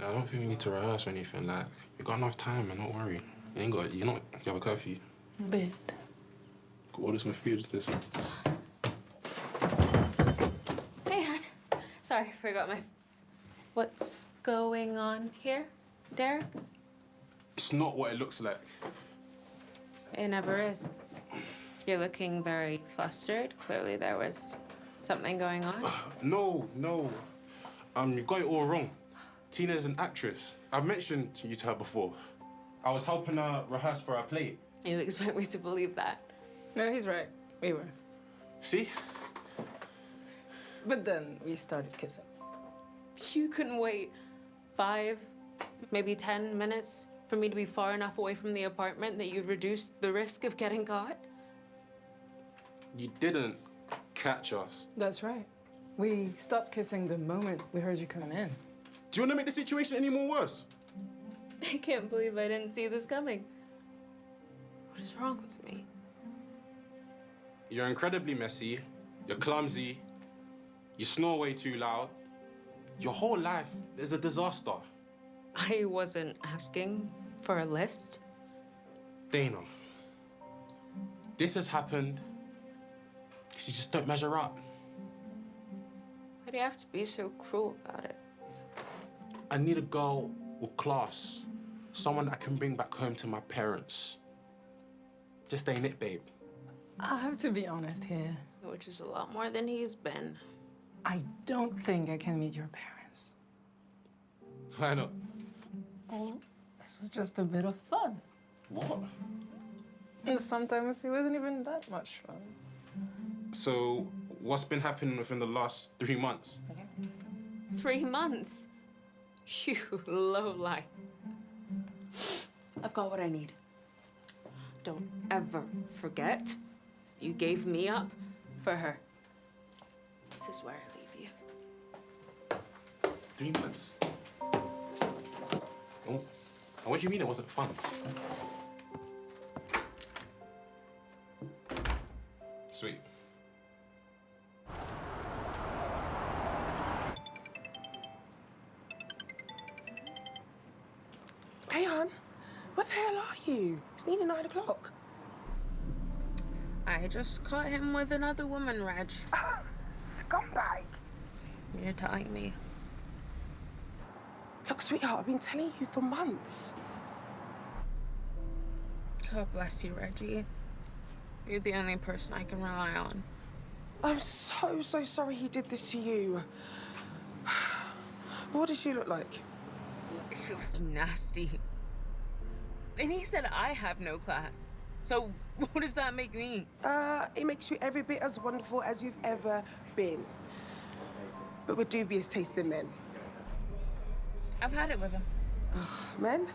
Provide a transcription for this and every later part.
I don't think we need to rehearse or anything. Like, we got enough time, man. Don't worry. You have a curfew. Bit. Go order some food. Listen. Hey, hon. Sorry, forgot my... What's going on here, Derek? It's not what it looks like. It never is. You're looking very flustered. Clearly there was something going on. No. You got it all wrong. Tina's an actress. I've mentioned to her before. I was helping her rehearse for her play. You expect me to believe that? No, he's right. We were. See? But then we started kissing. You couldn't wait 5, maybe 10 minutes for me to be far enough away from the apartment that you'd reduce the risk of getting caught? You didn't catch us. That's right. We stopped kissing the moment we heard you come in. Do you want to make the situation any more worse? I can't believe I didn't see this coming. What is wrong with me? You're incredibly messy. You're clumsy. You snore way too loud. Your whole life is a disaster. I wasn't asking for a list. Dana, this has happened because you just don't measure up. Why do you have to be so cruel about it? I need a girl with class. Someone I can bring back home to my parents. Just ain't it, babe. I have to be honest here. Which is a lot more than he's been. I don't think I can meet your parents. Why not? Well, this was just a bit of fun. What? And sometimes it wasn't even that much fun. So, what's been happening within the last 3 months? 3 months? You lowlife. I've got what I need. Don't ever forget you gave me up for her. This is where I leave you. 3 months? Oh, what do you mean it wasn't fun? Sweet. Hey, hon. Where the hell are you? It's nearly 9 o'clock. I just caught him with another woman, Reg. Scumbag. You're telling me. Look, sweetheart, I've been telling you for months. God bless you, Reggie. You're the only person I can rely on. I'm so sorry he did this to you. What does she look like? She was nasty. And he said I have no class. So what does that make me? It makes you every bit as wonderful as you've ever been. But with dubious taste in men. I've had it with him. Men?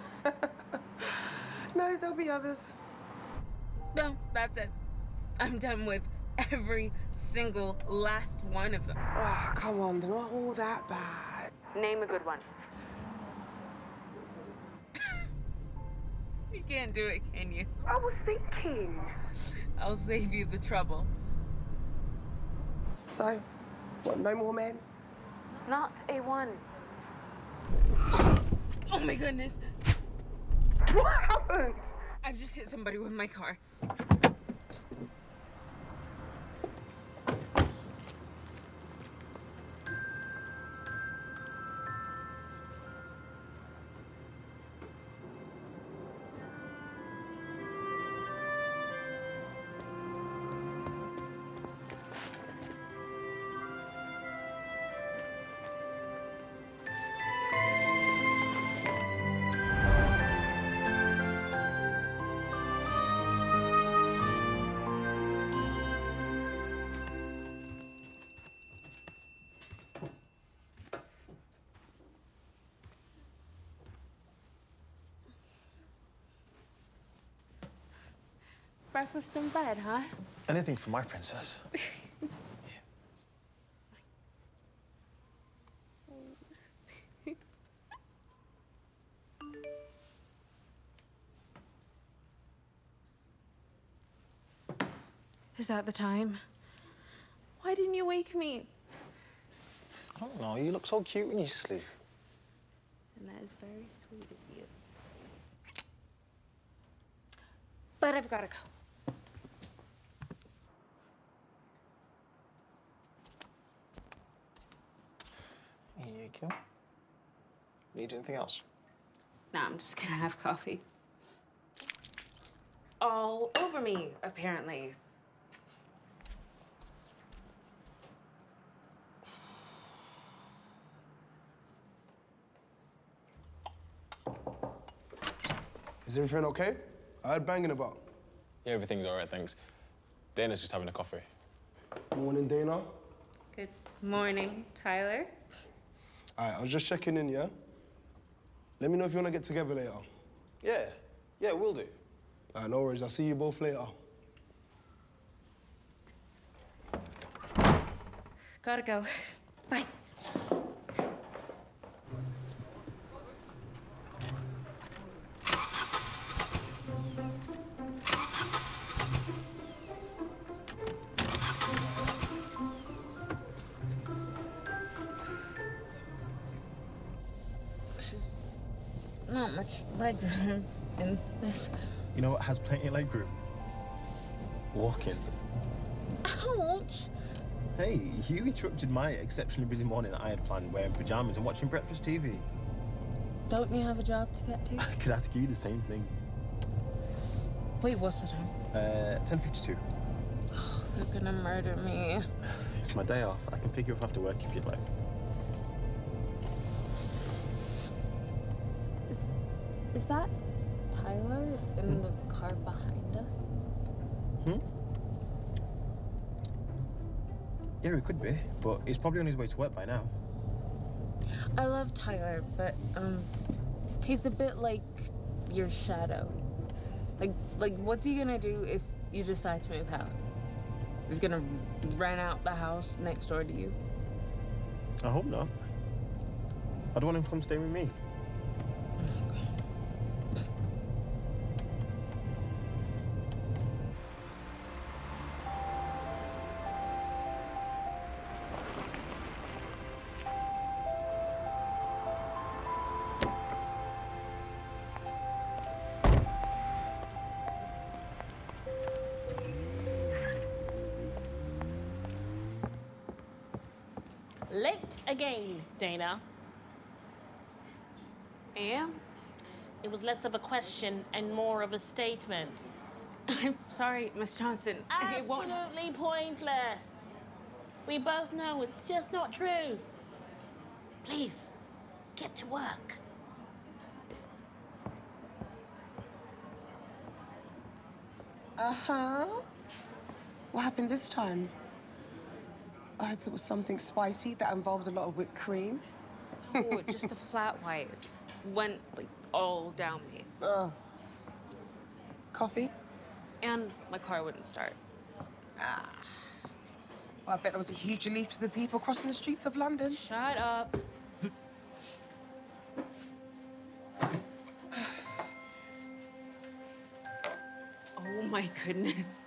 No, there'll be others. No, that's it. I'm done with every single last one of them. Oh, come on, they're not all that bad. Name a good one. You can't do it, can you? I was thinking. I'll save you the trouble. So, what, no more men? Not a one. Oh my goodness. What happened? I've just hit somebody with my car. Breakfast in bed, huh? Anything for my princess. Is that the time? Why didn't you wake me? I don't know, you look so cute when you sleep. And then is very sweet of you. But I've gotta go. Here you go. Need anything else? Nah, I'm just gonna have coffee. All over me, apparently. Is everything okay? I heard banging about. Yeah, everything's all right, thanks. Dana's just having a coffee. Morning, Dana. Good morning, Tyler. All right, I was just checking in, yeah? Let me know if you want to get together later. Yeah, we'll do. All right, no worries. I'll see you both later. Gotta go. Bye. There's not much leg room in this. You know what has plenty of leg room? Walking. Ouch! Hey, you interrupted my exceptionally busy morning that I had planned wearing pajamas and watching breakfast TV. Don't you have a job to get to? I could ask you the same thing. Wait, what's the time? 10:52. Oh, they're gonna murder me. It's my day off. I can pick you up after work if you'd like. Is that Tyler in the car behind us? Yeah, it could be, but he's probably on his way to work by now. I love Tyler, but he's a bit like your shadow. Like what's he gonna do if you decide to move house? He's gonna rent out the house next door to you? I hope not. I don't want him to come stay with me. Late again, Dana. Am? It was less of a question and more of a statement. I'm sorry, Miss Johnson. It won't. Absolutely pointless. We both know it's just not true. Please, get to work. Uh-huh. What happened this time? I hope it was something spicy that involved a lot of whipped cream. Oh, just a flat white. Went like all down me. Ugh. Coffee? And my car wouldn't start. Well, I bet that was a huge relief to the people crossing the streets of London. Shut up. Oh my goodness.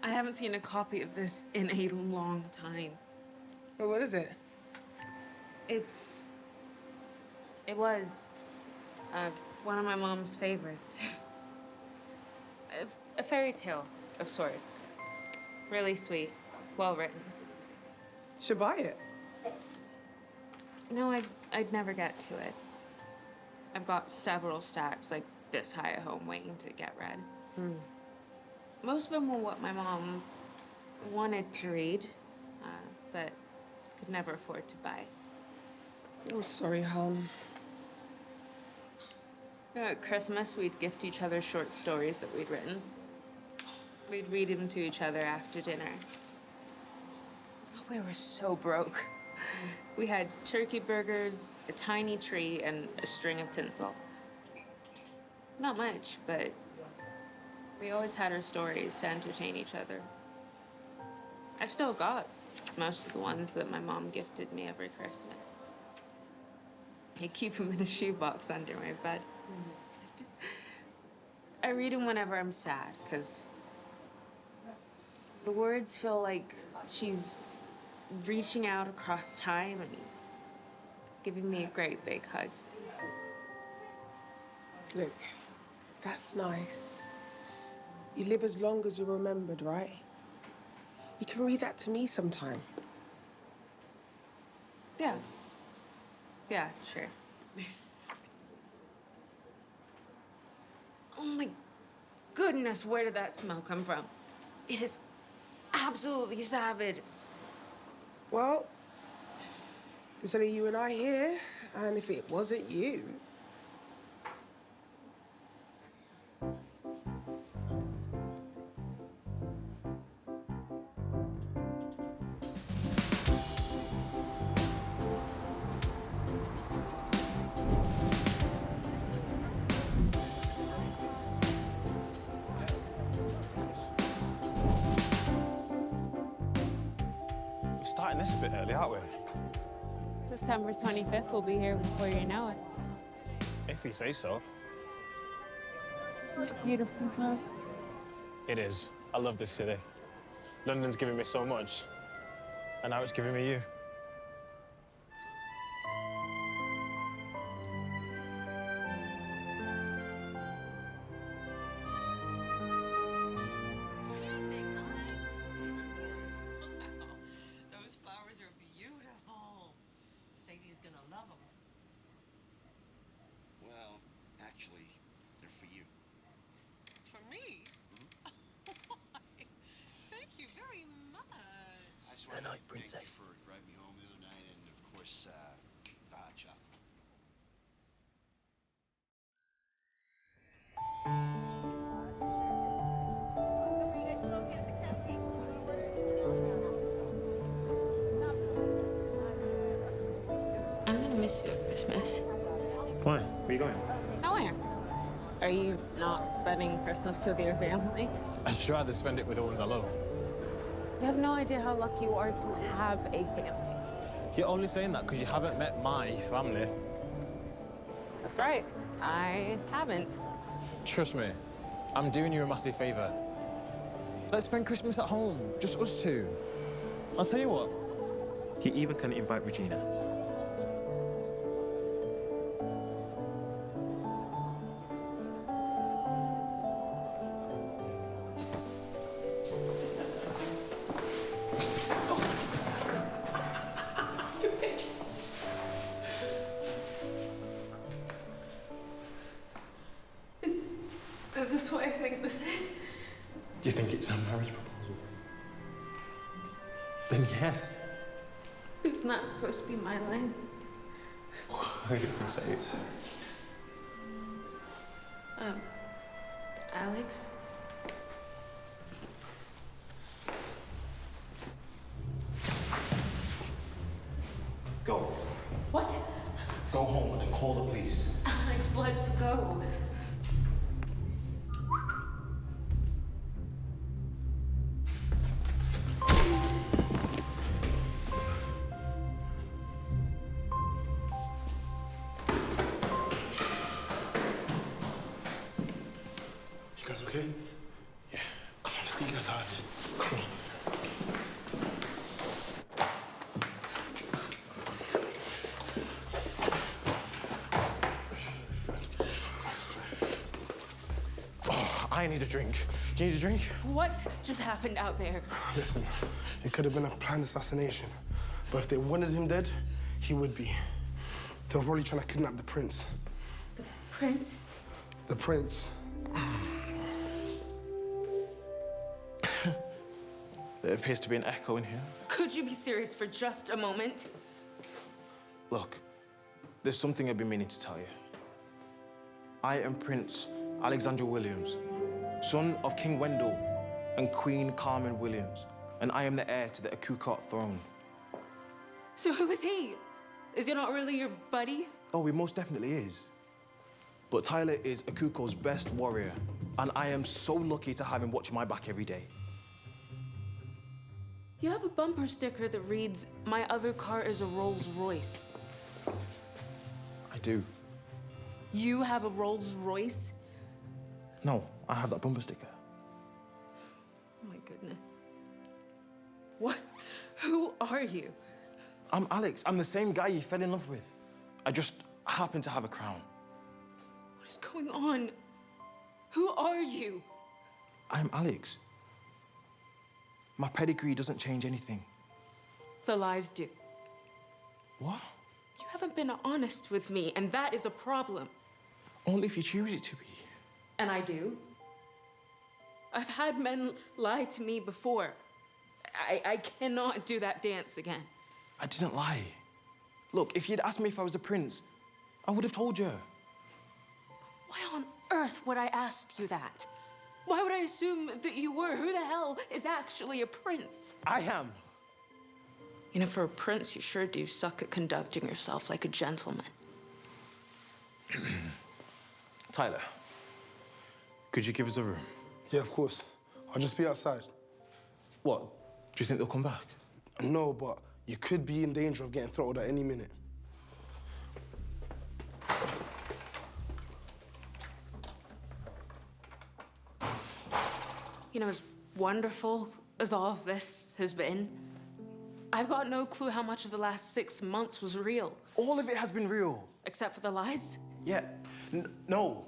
I haven't seen a copy of this in a long time. Well, what is it? It was one of my mom's favorites. A fairy tale of sorts. Really sweet, well written. Should buy it. No, I'd never get to it. I've got several stacks like this high at home waiting to get read. Most of them were what my mom wanted to read, but could never afford to buy. Oh, sorry, hon. At Christmas, we'd gift each other short stories that we'd written. We'd read them to each other after dinner. We were so broke. We had turkey burgers, a tiny tree, and a string of tinsel. Not much, but we always had our stories to entertain each other. I've still got most of the ones that my mom gifted me every Christmas. I keep them in a shoebox under my bed. I read them whenever I'm sad, because the words feel like she's reaching out across time and giving me a great big hug. Look, that's nice. You live as long as you're remembered, right? You can read that to me sometime. Yeah. Yeah, sure. Oh my goodness, where did that smell come from? It is absolutely savage. Well, there's only you and I here, and if it wasn't you... We're starting this a bit early, aren't we? December 25th will be here before you know it. If we say so. Isn't it beautiful, huh? It is. I love this city. London's given me so much, and now it's giving me you. Those flowers are beautiful. Sadie's gonna love them. Well, actually, they're for you. For me? Thank you very much. I just want to thank you for driving me home the other night, and of course, the hot chocolate. I'm gonna miss you at Christmas. Why? Where are you going? Nowhere. Are you not spending Christmas with your family? I'd just rather spend it with the ones I love. You have no idea how lucky you are to have a family. You're only saying that because you haven't met my family. That's right. I haven't. Trust me, I'm doing you a massive favour. Let's spend Christmas at home, just us two. I'll tell you what, he even can invite Regina. Is this what I think this is? You think it's a marriage proposal? Then yes. It's not supposed to be my line. Why did you say it? Alex? Go. What? Go home and call the police. Alex, let's go. You guys okay? Yeah. Come on, let's get you guys hard. Come on. Oh, I need a drink. Do you need a drink? What just happened out there? Listen, it could have been a planned assassination. But if they wanted him dead, he would be. They were probably trying to kidnap the prince. The prince? The prince. There appears to be an echo in here. Could you be serious for just a moment? Look, there's something I've been meaning to tell you. I am Prince Alexander Williams, son of King Wendell and Queen Carmen Williams, and I am the heir to the Akukot throne. So who is he? Is he not really your buddy? Oh, he most definitely is. But Tyler is Akukot's best warrior, and I am so lucky to have him watch my back every day. You have a bumper sticker that reads, "My other car is a Rolls Royce." I do. You have a Rolls Royce? No, I have that bumper sticker. Oh my goodness. What? Who are you? I'm Alex. I'm the same guy you fell in love with. I just happen to have a crown. What is going on? Who are you? I'm Alex. My pedigree doesn't change anything. The lies do. What? You haven't been honest with me, and that is a problem. Only if you choose it to be. And I do. I've had men lie to me before. I cannot do that dance again. I didn't lie. Look, if you'd asked me if I was a prince, I would have told you. Why on earth would I ask you that? Why would I assume that you were? Who the hell is actually a prince? I am. You know, for a prince, you sure do suck at conducting yourself like a gentleman. Tyler, could you give us a room? Yeah, of course. I'll just be outside. What? Do you think they'll come back? No, but you could be in danger of getting throttled at any minute. You know, as wonderful as all of this has been, I've got no clue how much of the last 6 months was real. All of it has been real. Except for the lies? Yeah. No.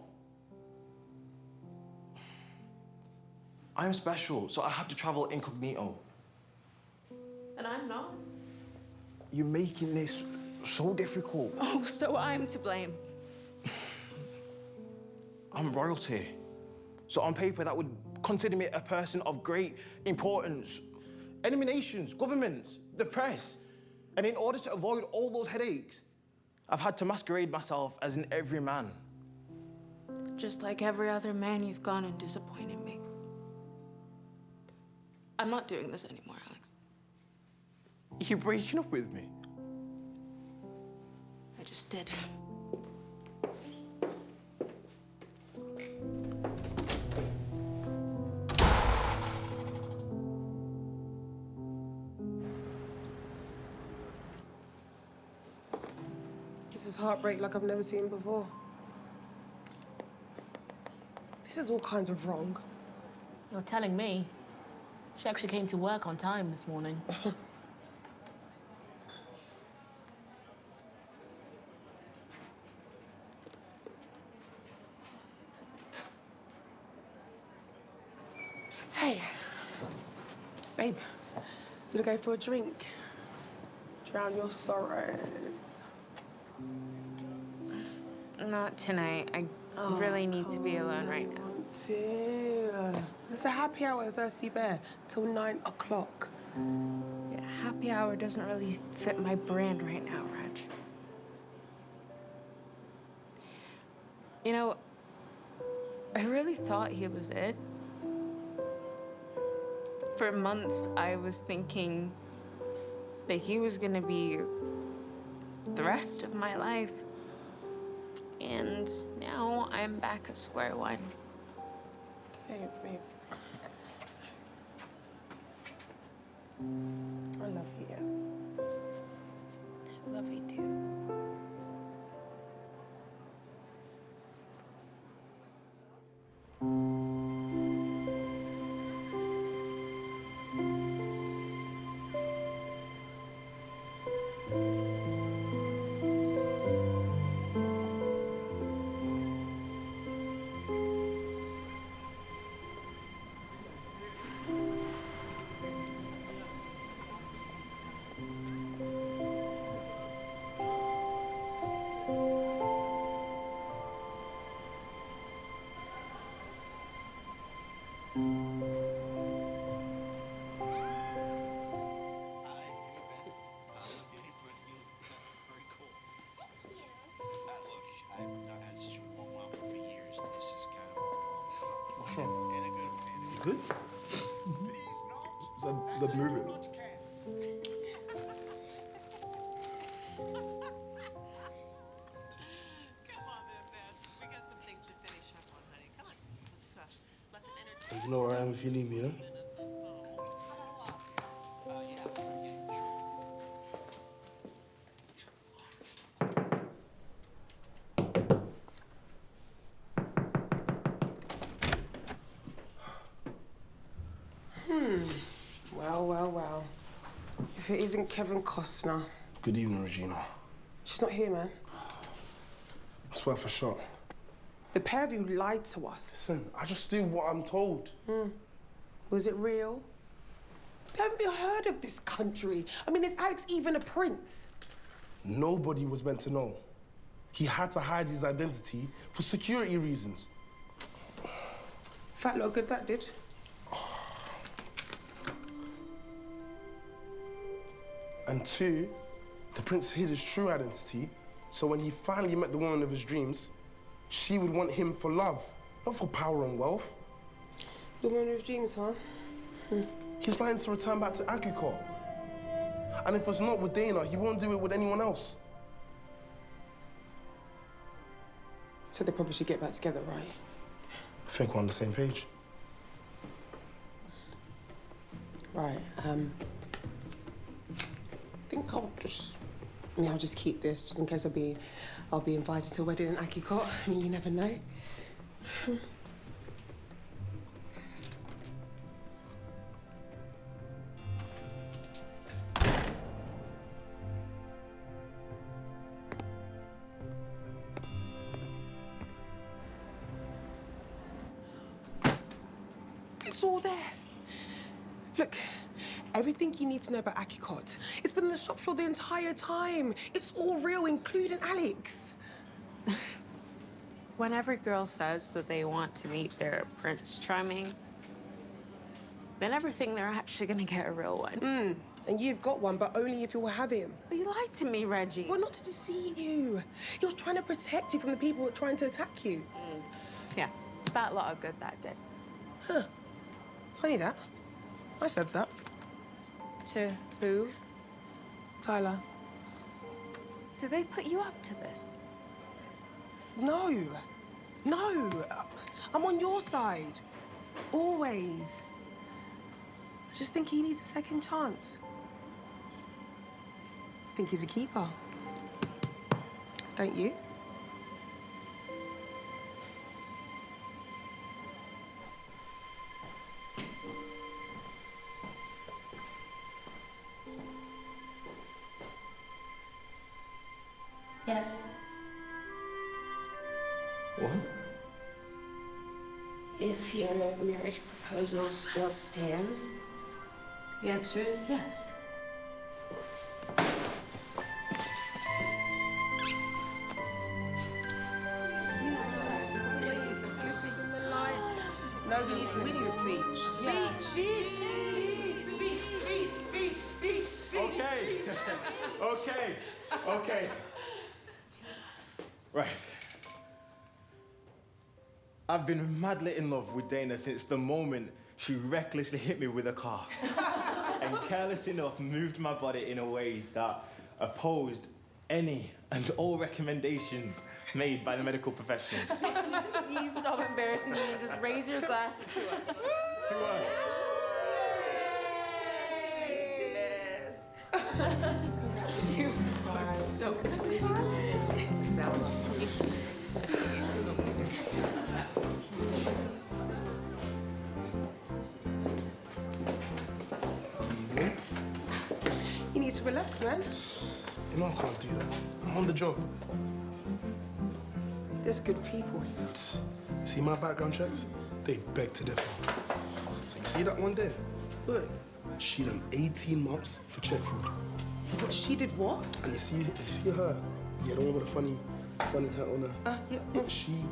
I'm special, so I have to travel incognito. And I'm not. You're making this so difficult. Oh, so I'm to blame. I'm royalty. So on paper, that would consider me a person of great importance. Enemy nations, governments, the press. And in order to avoid all those headaches, I've had to masquerade myself as an everyman. Just like every other man, you've gone and disappointed me. I'm not doing this anymore, Alex. You're breaking up with me? I just did. This is heartbreak like I've never seen before. This is all kinds of wrong. You're telling me. She actually came to work on time this morning. Hey, babe, did I go for a drink? Drown your sorrows. Not tonight. I really need to be alone right now. There's a happy hour at Thirsty Bear till 9 o'clock. Yeah, happy hour doesn't really fit my brand right now, Raj. You know, I really thought he was it. For months, I was thinking that he was gonna be the rest of my life. And now I'm back at square one. Babe. I love you. I love you too. Good? Is that moving? You know where I am if you need me, huh? Well. If it isn't Kevin Costner. Good evening, Regina. She's not here, man. It's worth a shot. The pair of you lied to us. Listen, I just do what I'm told. Was it real? Haven't you heard of this country? I mean, is Alex even a prince? Nobody was meant to know. He had to hide his identity for security reasons. Fat lot of good that did. And two, the prince hid his true identity, so when he finally met the woman of his dreams, she would want him for love, not for power and wealth. The woman of dreams, huh? He's planning to return back to Akiko. And if it's not with Dana, he won't do it with anyone else. So they probably should get back together, right? I think we're on the same page. Right, I think I'll just keep this, just in case I'll be invited to a wedding in Akiko. I mean, you never know. It's all there. Look, everything you need to know about Akikot. It's been in the shop floor the entire time. It's all real, including Alex. When every girl says that they want to meet their Prince Charming, they never think they're actually gonna get a real one. And you've got one, but only if you'll have him. But you lied to me, Reggie. Well, not to deceive you. He was trying to protect you from the people who are trying to attack you. Yeah, fat lot of good that did. Huh. Funny that. I said that. To who? Tyler. Do they put you up to this? No. No. I'm on your side. Always. I just think he needs a second chance. I think he's a keeper. Don't you? Yes. What? If your marriage proposal still stands, the answer is yes. No, we need a speech. Speech! Okay. Right. I've been madly in love with Dana since the moment she recklessly hit me with a car and careless enough moved my body in a way that opposed any and all recommendations made by the medical professionals. Please stop embarrassing me and just raise your glasses to us. To her. Cheers! You are so You need to relax, man. You know I can't do that. I'm on the job. There's good people here. See my background checks? They beg to differ. So you see that one there? Look, She done 18 months for check fraud. but she did what? And you see her? Yeah, the one with the funny hat on her. Yeah. She...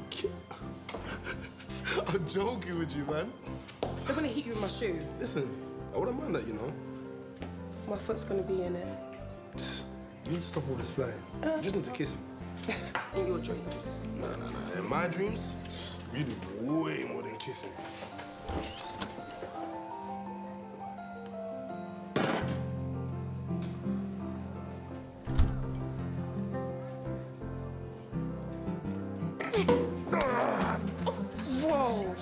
I'm joking with you, man. They're gonna hit you with my shoe. Listen, I wouldn't mind that, you know. My foot's gonna be in it. You need to stop all this flying. You just need to kiss me. In your dreams. No. In my dreams, we do way more than kissing. Whoa.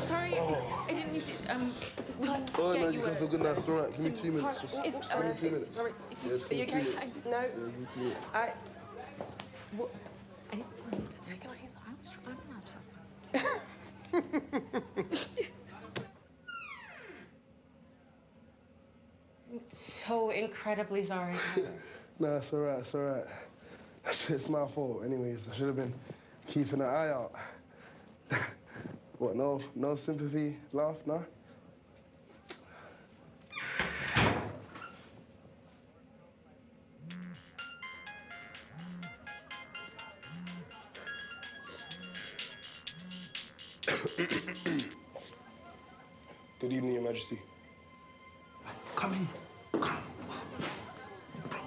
Sorry. I didn't mean to. Oh, get no, you you guys a- are good now. It's all right. Give me 2 minutes. Just If- give me 2 minutes. Sorry. Yeah, just Are you give me 2 okay? minutes. No. Yeah, give me 2 minutes. What? I didn't want to take it like his. I'm not tough. I'm so incredibly sorry, Tyler. Nah, it's all right. It's my fault. Anyways, I should have been Keeping an eye out. What, no sympathy, laugh, nah? Good evening, Your Majesty. Come in. Come. Bro,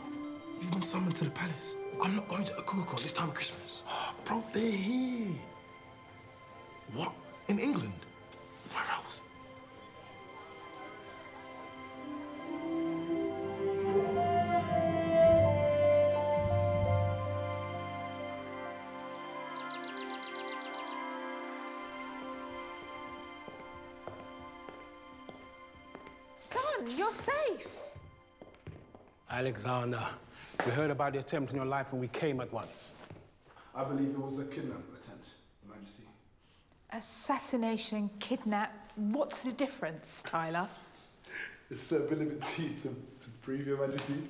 you've been summoned to the palace. I'm not going to Akuko this time of Christmas. Bro, they're here. What? In England? Where else? Son, you're safe. Alexander, we heard about the attempt on your life and we came at once. I believe it was a kidnap attempt, Your Majesty. Assassination, kidnap. What's the difference, Tyler? It's the ability to breathe, Your Majesty.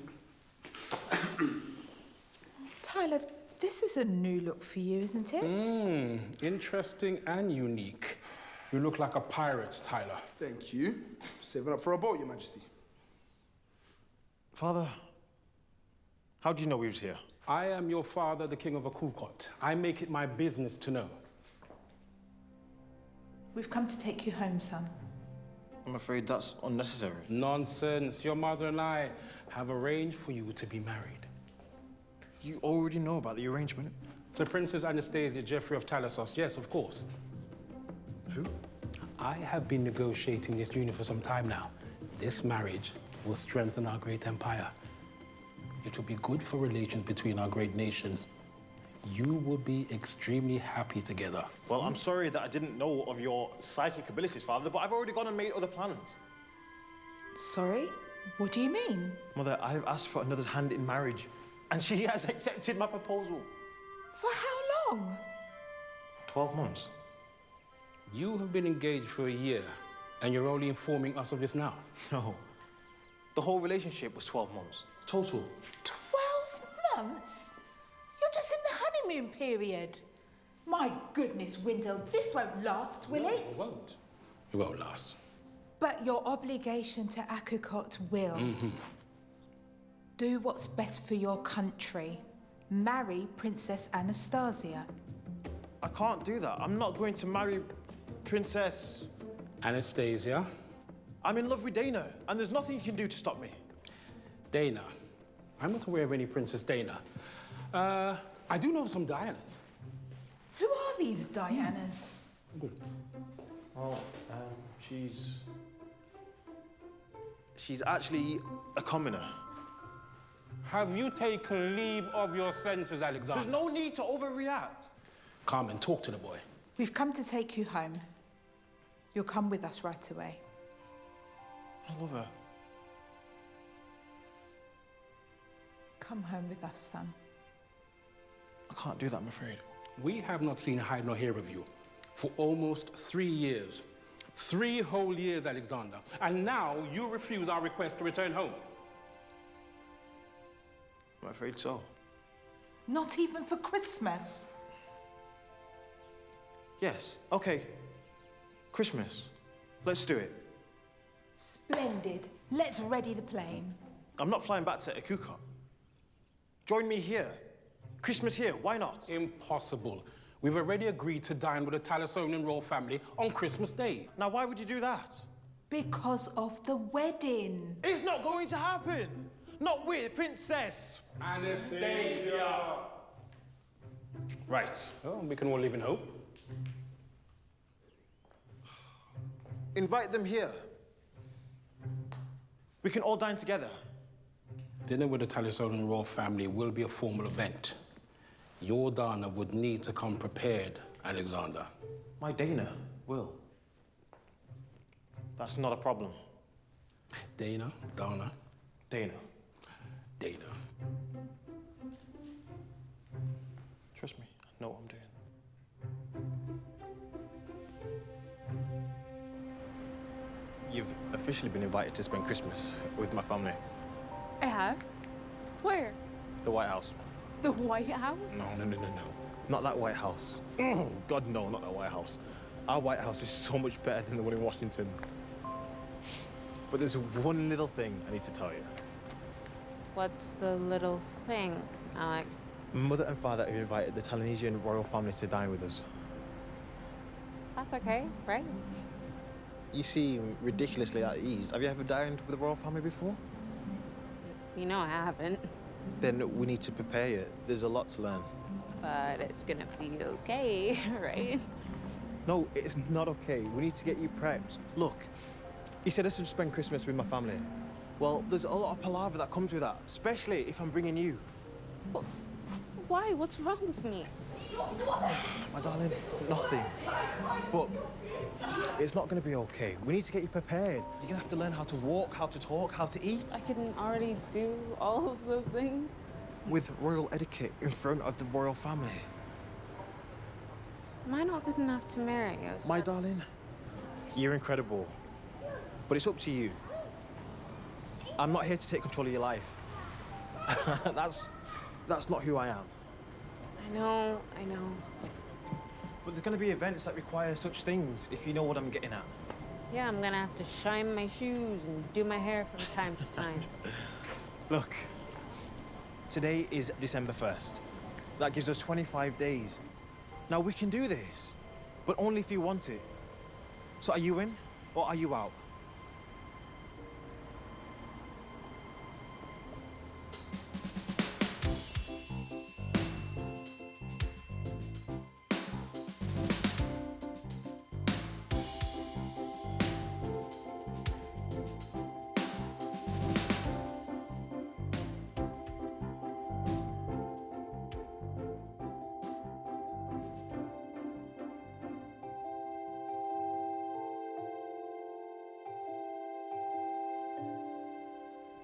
Tyler, this is a new look for you, isn't it? Interesting and unique. You look like a pirate, Tyler. Thank you. Saving up for a boat, Your Majesty. Father, how do you know we was here? I am your father, the King of Akukot. I make it my business to know. We've come to take you home, son. I'm afraid that's unnecessary. Nonsense. Your mother and I have arranged for you to be married. You already know about the arrangement. To Princess Anastasia Jeffrey of Talassos, yes, of course. Who? I have been negotiating this union for some time now. This marriage will strengthen our great empire. It will be good for relations between our great nations. You will be extremely happy together. Well, I'm sorry that I didn't know of your psychic abilities, Father, but I've already gone and made other plans. Sorry? What do you mean? Mother, I have asked for another's hand in marriage, and she has accepted my proposal. For how long? 12 months. You have been engaged for a year, and you're only informing us of this now. No. The whole relationship was 12 months. Total. 12 months? You're just in the honeymoon period. My goodness, Wendell, this won't last, will it? It won't. It won't last. But your obligation to Akukot will. Do what's best for your country. Marry Princess Anastasia. I can't do that. I'm not going to marry Princess Anastasia. I'm in love with Dana, and there's nothing you can do to stop me. Dana. I'm not aware of any Princess Dana. I do know some Dianas. Who are these Dianas? Well, she's actually a commoner. Have you taken leave of your senses, Alexander? There's no need to overreact. Carmen, talk to the boy. We've come to take you home. You'll come with us right away. I love her. Come home with us, son. I can't do that, I'm afraid. We have not seen hide nor hear of you for almost 3 years. 3 whole years, Alexander. And now you refuse our request to return home. I'm afraid so. Not even for Christmas. Yes, okay. Christmas. Let's do it. Splendid. Let's ready the plane. I'm not flying back to Akukot. Join me here. Christmas here, why not? Impossible. We've already agreed to dine with the Talasonian royal family on Christmas Day. Now, why would you do that? Because of the wedding. It's not going to happen. Not with Princess Anastasia. Right. Oh, we can all live in hope. Invite them here. We can all dine together. Dinner with the Talasonian royal family will be a formal event. Your Dana would need to come prepared, Alexander. My Dana will. That's not a problem. Dana, Dana, Dana. Dana. Trust me, I know what I'm doing. You've officially been invited to spend Christmas with my family. I have? Where? The White House. The White House? No. Not that White House. God, no, not that White House. Our White House is so much better than the one in Washington. But there's one little thing I need to tell you. What's the little thing, Alex? Mother and father have invited the Talanesian royal family to dine with us. That's okay, right? You seem ridiculously at ease. Have you ever dined with the royal family before? You know I haven't. Then we need to prepare you. There's a lot to learn. But it's gonna be okay, right? No, it's not okay. We need to get you prepped. Look, you said I should spend Christmas with my family. Well, there's a lot of palaver that comes with that, especially if I'm bringing you. Why? What's wrong with me? My darling, nothing. But it's not going to be okay. We need to get you prepared. You're going to have to learn how to walk, how to talk, how to eat. I can already do all of those things. With royal etiquette in front of the royal family. Am I not good enough to marry you? My darling, you're incredible. But it's up to you. I'm not here to take control of your life. That's not who I am. I know. But there's going to be events that require such things, if you know what I'm getting at. Yeah, I'm gonna have to shine my shoes and do my hair from time to time. Look, today is December 1st. That gives us 25 days. Now, we can do this, but only if you want it. So are you in, or are you out?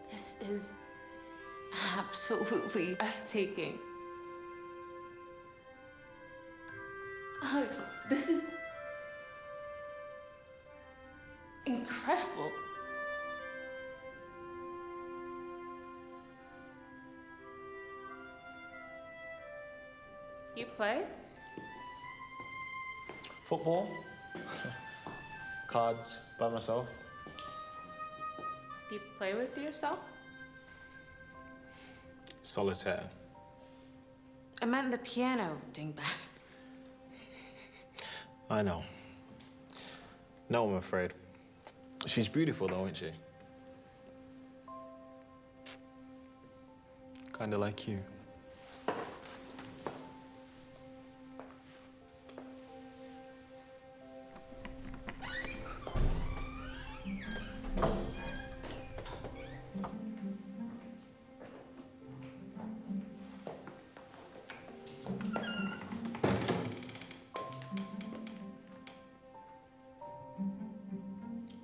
This is absolutely breathtaking. Alex, this is incredible. You play? Football, cards by myself. Do you play with yourself? Solitaire. I meant the piano, dingbat. I know. No, I'm afraid. She's beautiful, though, isn't she? Kinda like you.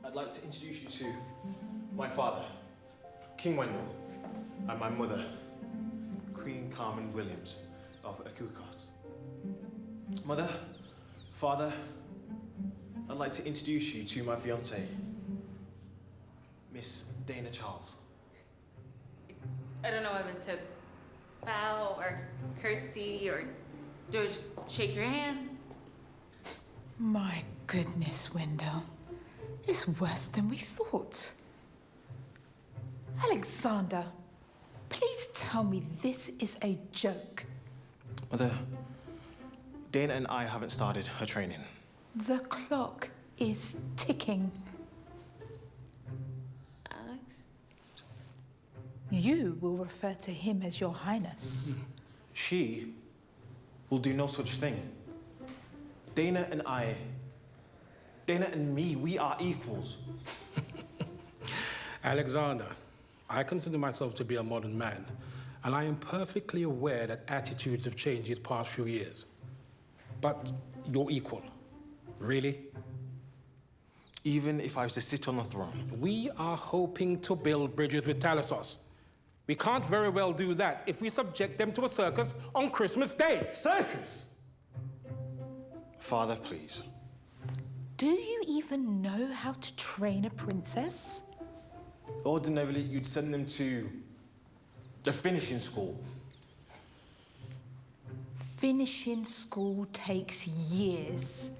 I'd like to introduce you to my father, King Wendell, and my mother, Queen Carmen Williams of Akukot. Mother, father, I'd like to introduce you to my fiancée, Miss Dana Charles. I don't know whether to bow or curtsy or do I just shake your hand? My goodness, Wendell. It's worse than we thought. Alexander, please tell me this is a joke. Mother, Dana and I haven't started her training. The clock is ticking. Alex? You will refer to him as Your Highness. She will do no such thing. Dana and me, we are equals. Alexander, I consider myself to be a modern man, and I am perfectly aware that attitudes have changed these past few years. But you're equal. Really? Even if I was to sit on the throne. We are hoping to build bridges with Talassos. We can't very well do that if we subject them to a circus on Christmas Day. Circus? Father, please. Do you even know how to train a princess? Ordinarily, you'd send them to the finishing school. finishing school takes years.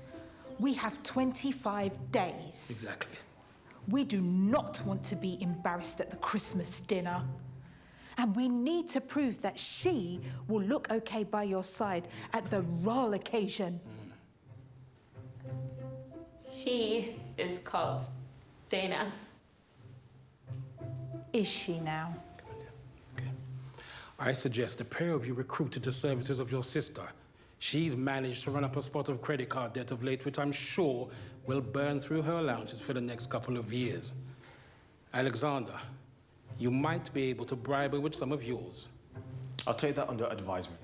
We have 25 days. Exactly. We do not want to be embarrassed at the Christmas dinner. And we need to prove that she will look okay by your side at the royal occasion. She is called Dana. Is she now? Okay. I suggest the pair of you recruit to the services of your sister. She's managed to run up a spot of credit card debt of late, which I'm sure will burn through her allowances for the next couple of years. Alexander, you might be able to bribe her with some of yours. I'll take that under advisement.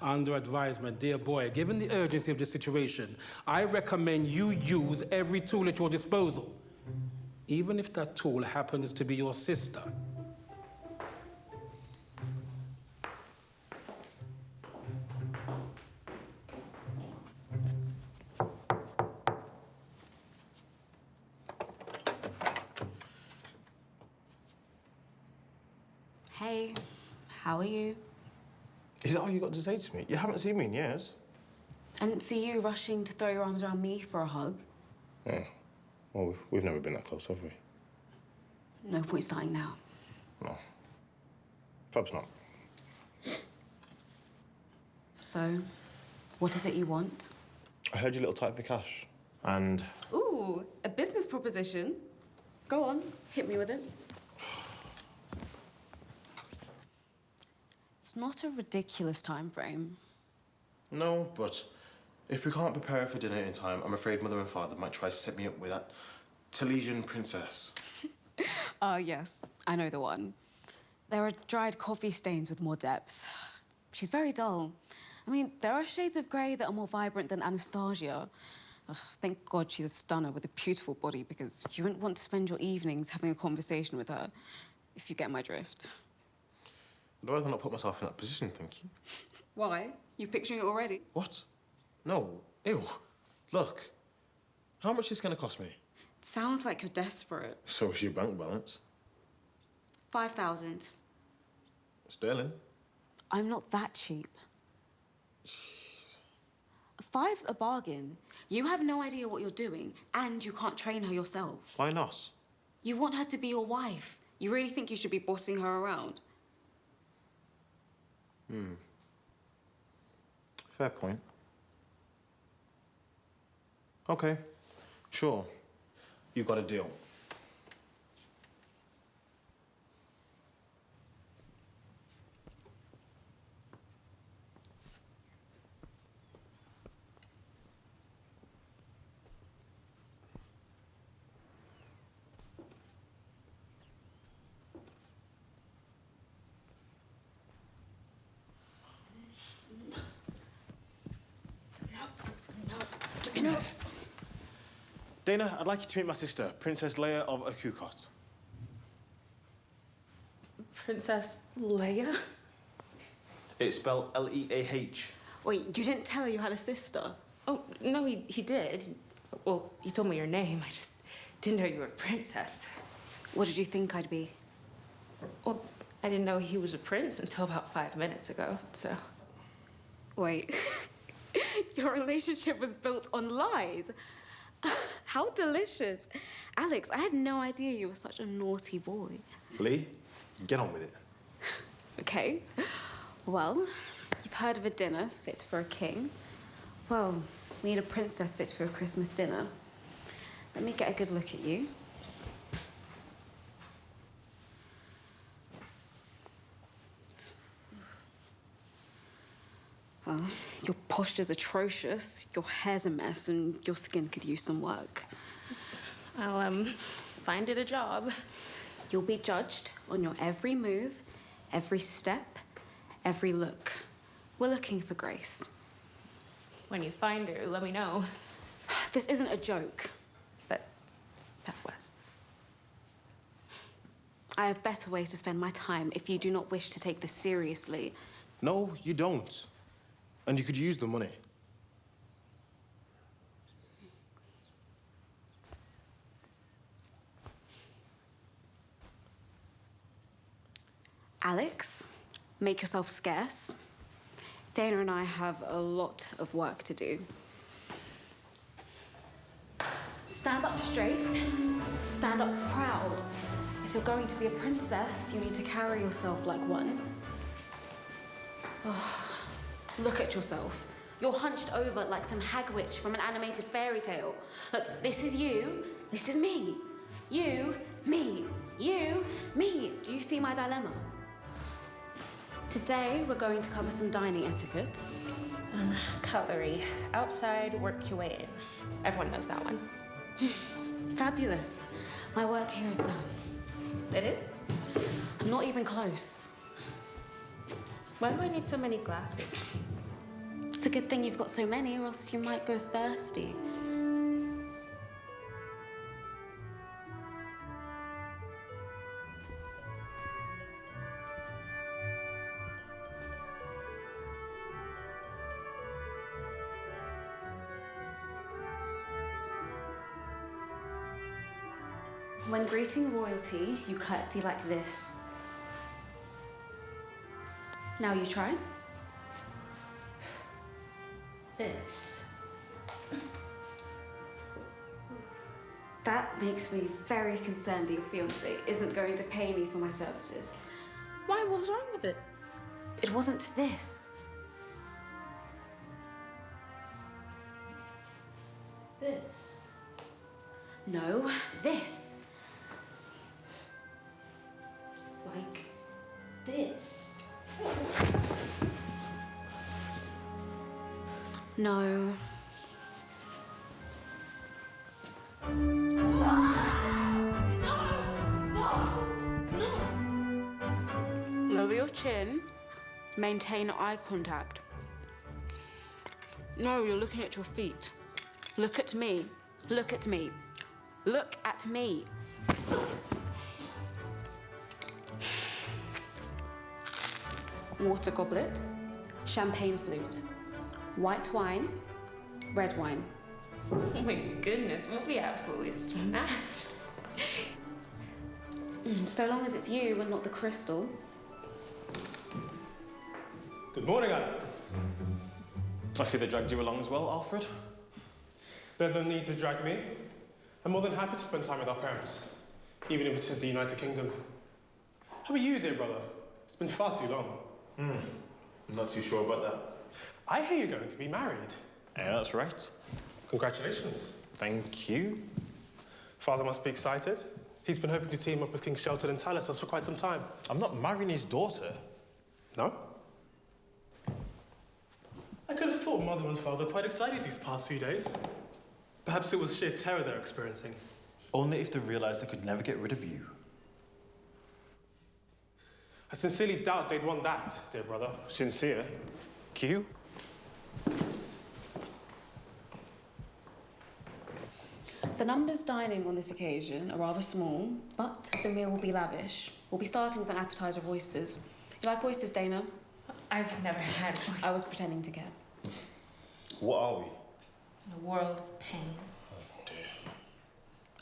Under advisement, dear boy, given the urgency of the situation, I recommend you use every tool at your disposal, even if that tool happens to be your sister. Hey, how are you? Is that all you got to say to me? You haven't seen me in years. I didn't see you rushing to throw your arms around me for a hug. Yeah. Well, we've never been that close, have we? No point starting now. No. Perhaps not. So, what is it you want? I heard you're a little tight for cash. And Ooh, a business proposition. Go on, hit me with it. It's not a ridiculous time frame. No, but if we can't prepare for dinner in time, I'm afraid Mother and Father might try to set me up with that Talesian princess. Yes, I know the one. There are dried coffee stains with more depth. She's very dull. I mean, there are shades of grey that are more vibrant than Anastasia. Ugh, thank God she's a stunner with a beautiful body, because you wouldn't want to spend your evenings having a conversation with her, if you get my drift. I'd rather not put myself in that position, thank you. Why? You picturing it already? What? No. Ew. Look. How much is this going to cost me? It sounds like you're desperate. So is your bank balance. 5,000. Sterling. I'm not that cheap. Five's a bargain. You have no idea what you're doing, and you can't train her yourself. Why not? You want her to be your wife. You really think you should be bossing her around? Fair point. Okay. Sure. You've got a deal. No. Dana, I'd like you to meet my sister, Princess Leia of Akukot. Princess Leia? It's spelled L-E-A-H. Wait, you didn't tell her you had a sister? Oh, no, he did. Well, you told me your name. I just didn't know you were a princess. What did you think I'd be? Well, I didn't know he was a prince until about 5 minutes ago, so... Wait. Your relationship was built on lies. How delicious. Alex, I had no idea you were such a naughty boy. Lee, get on with it. Okay. Well, you've heard of a dinner fit for a king. Well, we need a princess fit for a Christmas dinner. Let me get a good look at you. Well, your posture's atrocious, your hair's a mess, and your skin could use some work. I'll, find it a job. You'll be judged on your every move, every step, every look. We're looking for Grace. When you find her, let me know. This isn't a joke. But that was. I have better ways to spend my time if you do not wish to take this seriously. No, you don't. And you could use the money. Alex, make yourself scarce. Dana and I have a lot of work to do. Stand up straight, stand up proud. If you're going to be a princess, you need to carry yourself like one. Oh, look at yourself. You're hunched over like some hag witch from an animated fairy tale. Look, this is you, this is me. You, me, you, me. Do you see my dilemma? Today, we're going to cover some dining etiquette. Cutlery. Outside, work your way in. Everyone knows that one. Fabulous. My work here is done. It is? Not even close. Why do I need so many glasses? It's a good thing you've got so many, or else you might go thirsty. When greeting royalty, you curtsy like this. Now you try. This. That makes me very concerned that your fiancé isn't going to pay me for my services. Why? What was wrong with it? It wasn't this. This. No, this. Like this. No. Lower your chin. Maintain eye contact. No, you're looking at your feet. Look at me. Look at me. Look at me. Water goblet, champagne flute, white wine, red wine. Oh my goodness, we'll be absolutely smashed. So long as it's you and not the crystal. Good morning, Alex. I see they dragged you along as well, Alfred. There's no need to drag me. I'm more than happy to spend time with our parents, even if it is the United Kingdom. How are you, dear brother? It's been far too long. I'm not too sure about that. I hear you're going to be married. Yeah, that's right. Congratulations. Thank you. Father must be excited. He's been hoping to team up with King Shelton and Talis for quite some time. I'm not marrying his daughter. No? I could have thought Mother and Father quite excited these past few days. Perhaps it was sheer terror they're experiencing. Only if they realised they could never get rid of you. I sincerely doubt they'd want that, dear brother. Sincere. Q. The numbers dining on this occasion are rather small, but the meal will be lavish. We'll be starting with an appetizer of oysters. You like oysters, Dana? I've never had oysters. I was pretending to care. What are we? In a world of pain. Oh, dear.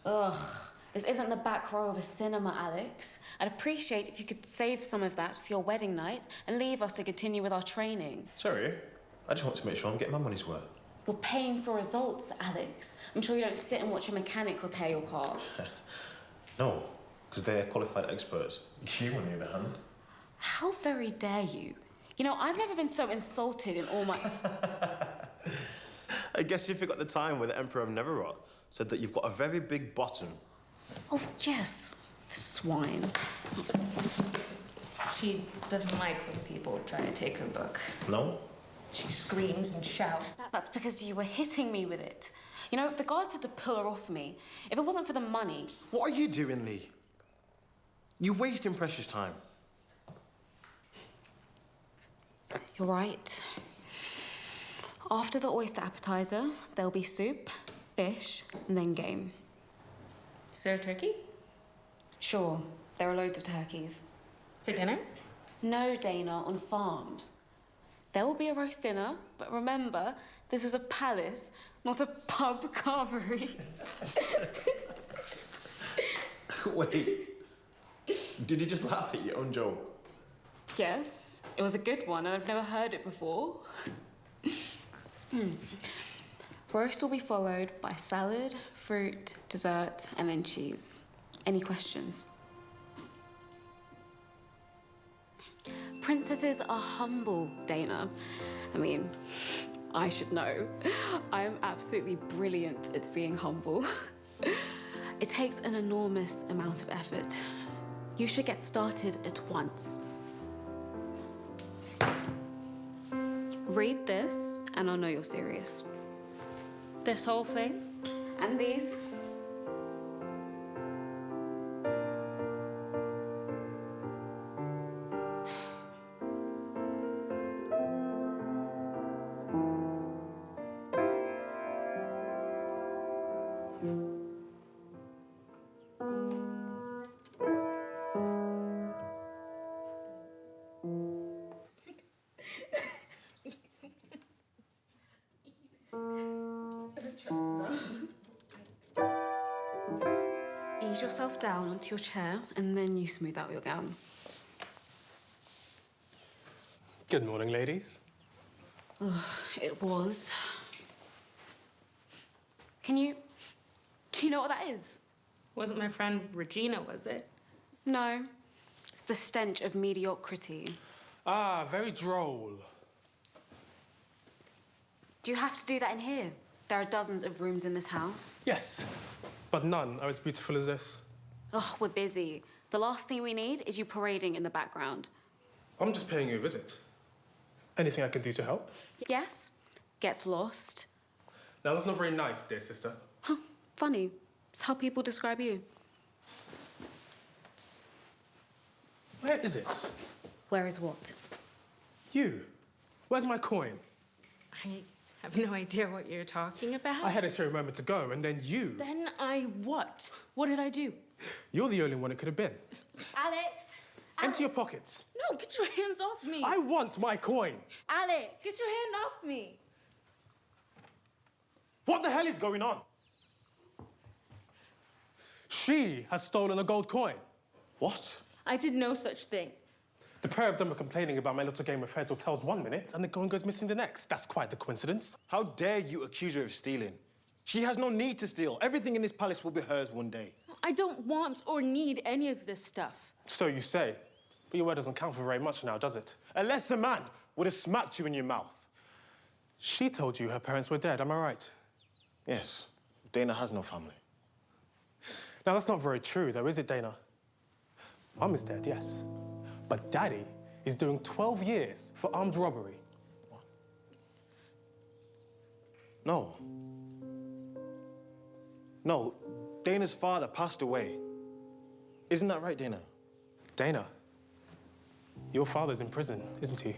Ugh, this isn't the back row of a cinema, Alex. I'd appreciate if you could save some of that for your wedding night and leave us to continue with our training. Sorry, I just want to make sure I'm getting my money's worth. You're paying for results, Alex. I'm sure you don't sit and watch a mechanic repair your car. No, because they're qualified experts. You, on the other hand. How very dare you? You know, I've never been so insulted in all my... I guess you forgot the time where the Emperor of Neverrot said that you've got a very big bottom. Oh, yes. The swine. She doesn't like when people try to take her book. No? She screams and shouts. That's because you were hitting me with it. You know, the guards had to pull her off me. If it wasn't for the money... What are you doing, Lee? You're wasting precious time. You're right. After the oyster appetizer, there'll be soup, fish, and then game. Is there a turkey? Sure, there are loads of turkeys. For dinner? No, Dana, on farms. There will be a roast dinner, but remember, this is a palace, not a pub carvery. Wait, did you just laugh at your own joke? Yes. It was a good one, and I've never heard it before. Roast will be followed by salad, fruit, dessert, and then cheese. Any questions? Princesses are humble, Dana. I mean, I should know. I am absolutely brilliant at being humble. It takes an enormous amount of effort. You should get started at once. Read this, and I'll know you're serious. This whole thing? And these. Ease yourself down onto your chair, and then you smooth out your gown. Good morning, ladies. It was. Do you know what that is? Wasn't my friend Regina, was it? No. It's the stench of mediocrity. Ah, very droll. Do you have to do that in here? There are dozens of rooms in this house. Yes, but none are as beautiful as this. Oh, we're busy. The last thing we need is you parading in the background. I'm just paying you a visit. Anything I can do to help? Yes? Gets lost. Now, that's not very nice, dear sister. Huh, funny. It's how people describe you. Where is it? Where is what? You. Where's my coin? I have no idea what you're talking about. I had it here a moment ago, and then you. Then I what? What did I do? You're the only one it could have been. Alex! Empty your pockets. No, get your hands off me. I want my coin. Alex! Get your hand off me. What the hell is going on? She has stolen a gold coin. What? I did no such thing. The pair of them are complaining about my little game of heads or tails one minute, and the coin goes missing the next. That's quite the coincidence. How dare you accuse her of stealing? She has no need to steal. Everything in this palace will be hers one day. I don't want or need any of this stuff. So you say. But your word doesn't count for very much now, does it? Unless the man would have smacked you in your mouth. She told you her parents were dead, am I right? Yes. Dana has no family. Now, that's not very true, though, is it, Dana? Mum is dead, yes. But Daddy is doing 12 years for armed robbery. What? No. No, Dana's father passed away. Isn't that right, Dana? Dana, your father's in prison, isn't he?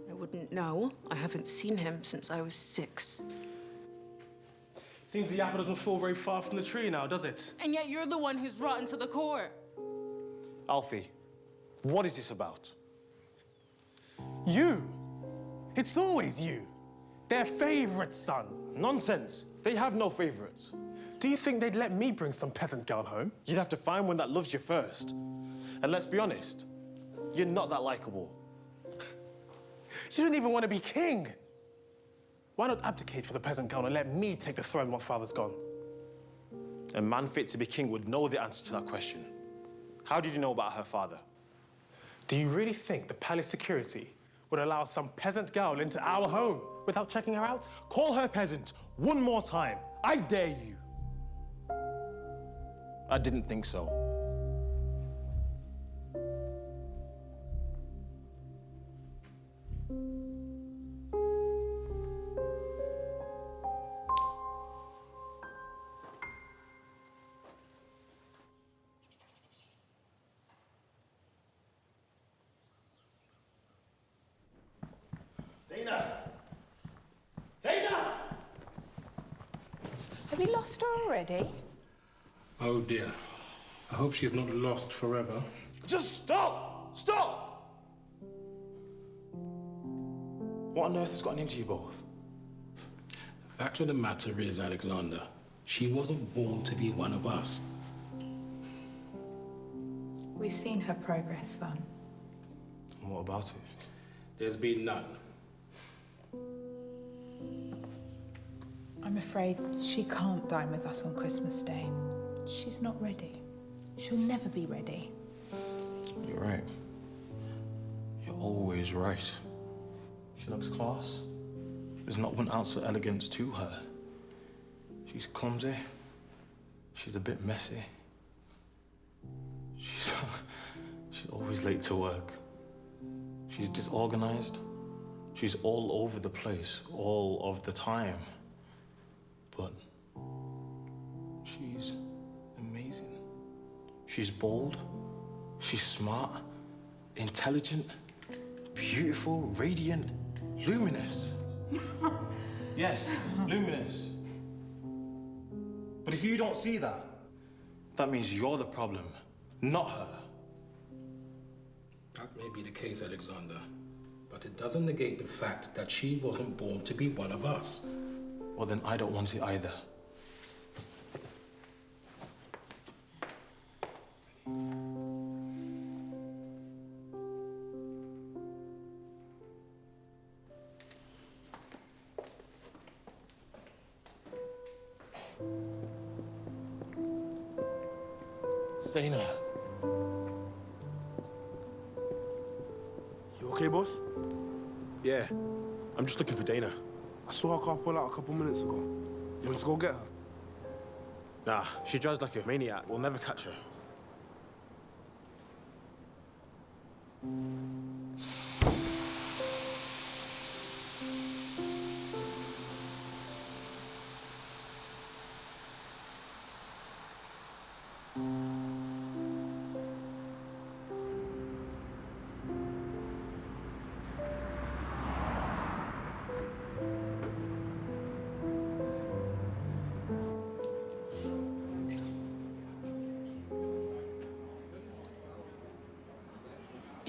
I wouldn't know. I haven't seen him since I was 6. Seems the apple doesn't fall very far from the tree now, does it? And yet you're the one who's rotten to the core. Alfie, what is this about? You. It's always you. Their favorite son. Nonsense. They have no favorites. Do you think they'd let me bring some peasant girl home? You'd have to find one that loves you first. And let's be honest, you're not that likable. You don't even want to be king. Why not abdicate for the peasant girl and let me take the throne once father's gone? A man fit to be king would know the answer to that question. How did you know about her father? Do you really think the palace security would allow some peasant girl into our home without checking her out? Call her peasant one more time. I dare you. I didn't think so. Dana! Dana! Have you lost her already? Oh dear. I hope she's not lost forever. Just stop! Stop! What on earth has gotten into you both? The fact of the matter is, Alexander, she wasn't born to be one of us. We've seen her progress, son. And what about it? There's been none. I'm afraid she can't dine with us on Christmas Day. She's not ready. She'll never be ready. You're right. You're always right. She looks class. There's not one ounce of elegance to her. She's clumsy. She's a bit messy. She's always late to work. She's disorganized. She's all over the place, all of the time. But she's amazing. She's bold. She's smart, intelligent, beautiful, radiant, luminous. Yes, luminous. But if you don't see that, that means you're the problem, not her. That may be the case, Alexander, but it doesn't negate the fact that she wasn't born to be one of us. Well, then I don't want it either. Dana. You okay, boss? Yeah, I'm just looking for Dana. I saw her car pull out a couple minutes ago. You want to go get her? Nah, she drives like a maniac. We'll never catch her.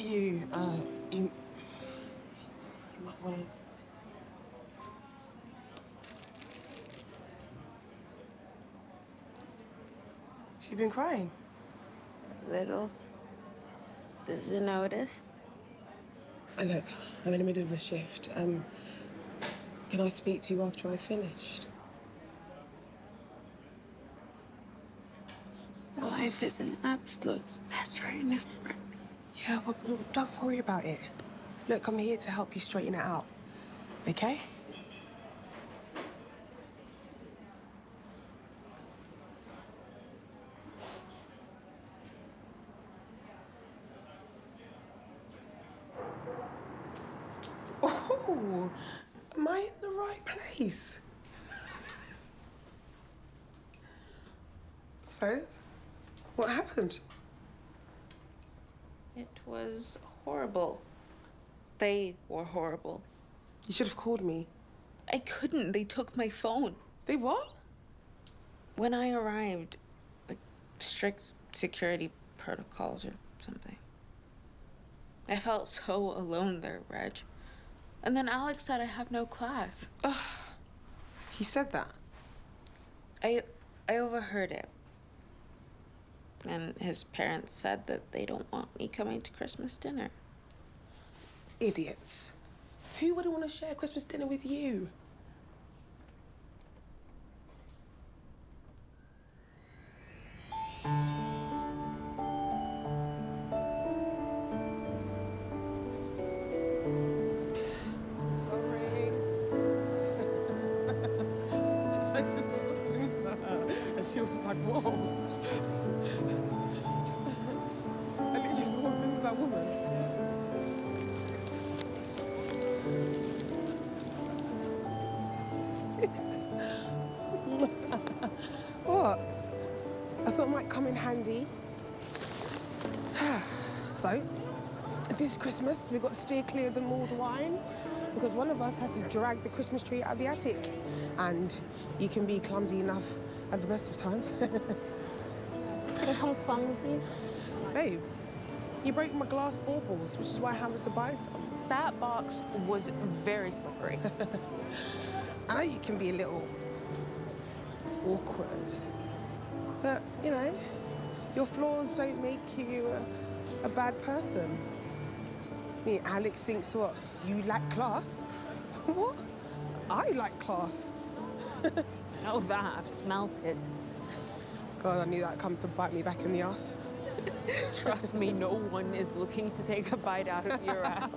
You might want to... She been crying? A little. Does it notice? Look, I'm in the middle of a shift. Can I speak to you after I've finished? Life is an absolute mess right now. Yeah, well, don't worry about it. Look, I'm here to help you straighten it out, okay? Oh, am I in the right place? So, what happened? It was horrible. They were horrible. You should have called me. I couldn't. They took my phone. They what? When I arrived, the strict security protocols or something. I felt so alone there, Reg. And then Alex said I have no class. Ugh. He said that? I overheard it. And his parents said that they don't want me coming to Christmas dinner. Idiots. Who wouldn't want to share Christmas dinner with you? Sorry. I just walked into her and she was like, whoa. I literally just walked into that woman. What? I thought it might come in handy. So, this Christmas, we've got to steer clear of the mulled wine because one of us has to drag the Christmas tree out of the attic. And you can be clumsy enough at the best of times. Think I'm clumsy? Babe, you broke my glass baubles, which is why I happened to buy some. That box was very slippery. I know you can be a little awkward, but, you know, your flaws don't make you a bad person. Me, Alex thinks what? You lack class? What? I lack class. Know that, I've smelt it. God, I knew that'd come to bite me back in the ass. Trust me, no one is looking to take a bite out of your ass.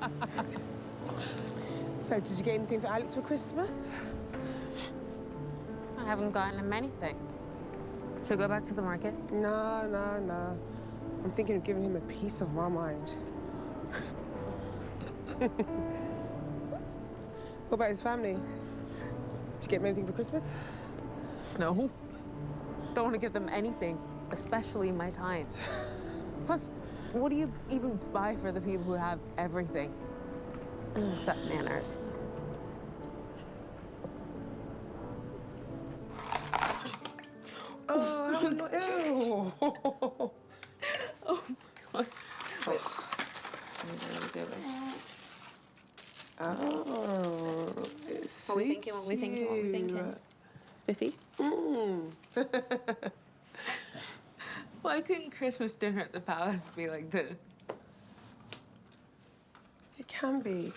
So, did you get anything for Alex for Christmas? I haven't gotten him anything. Should we go back to the market? No, no, no. I'm thinking of giving him a piece of my mind. What about his family? Did you get him anything for Christmas? No. Don't want to give them anything, especially my time. Plus, what do you even buy for the people who have everything? Except manners. Oh, ew. Oh, God. Wait. What are we doing? Oh, it's What we thinking, what we thinking, what we thinking? Spiffy? Why couldn't Christmas dinner at the palace be like this? It can be.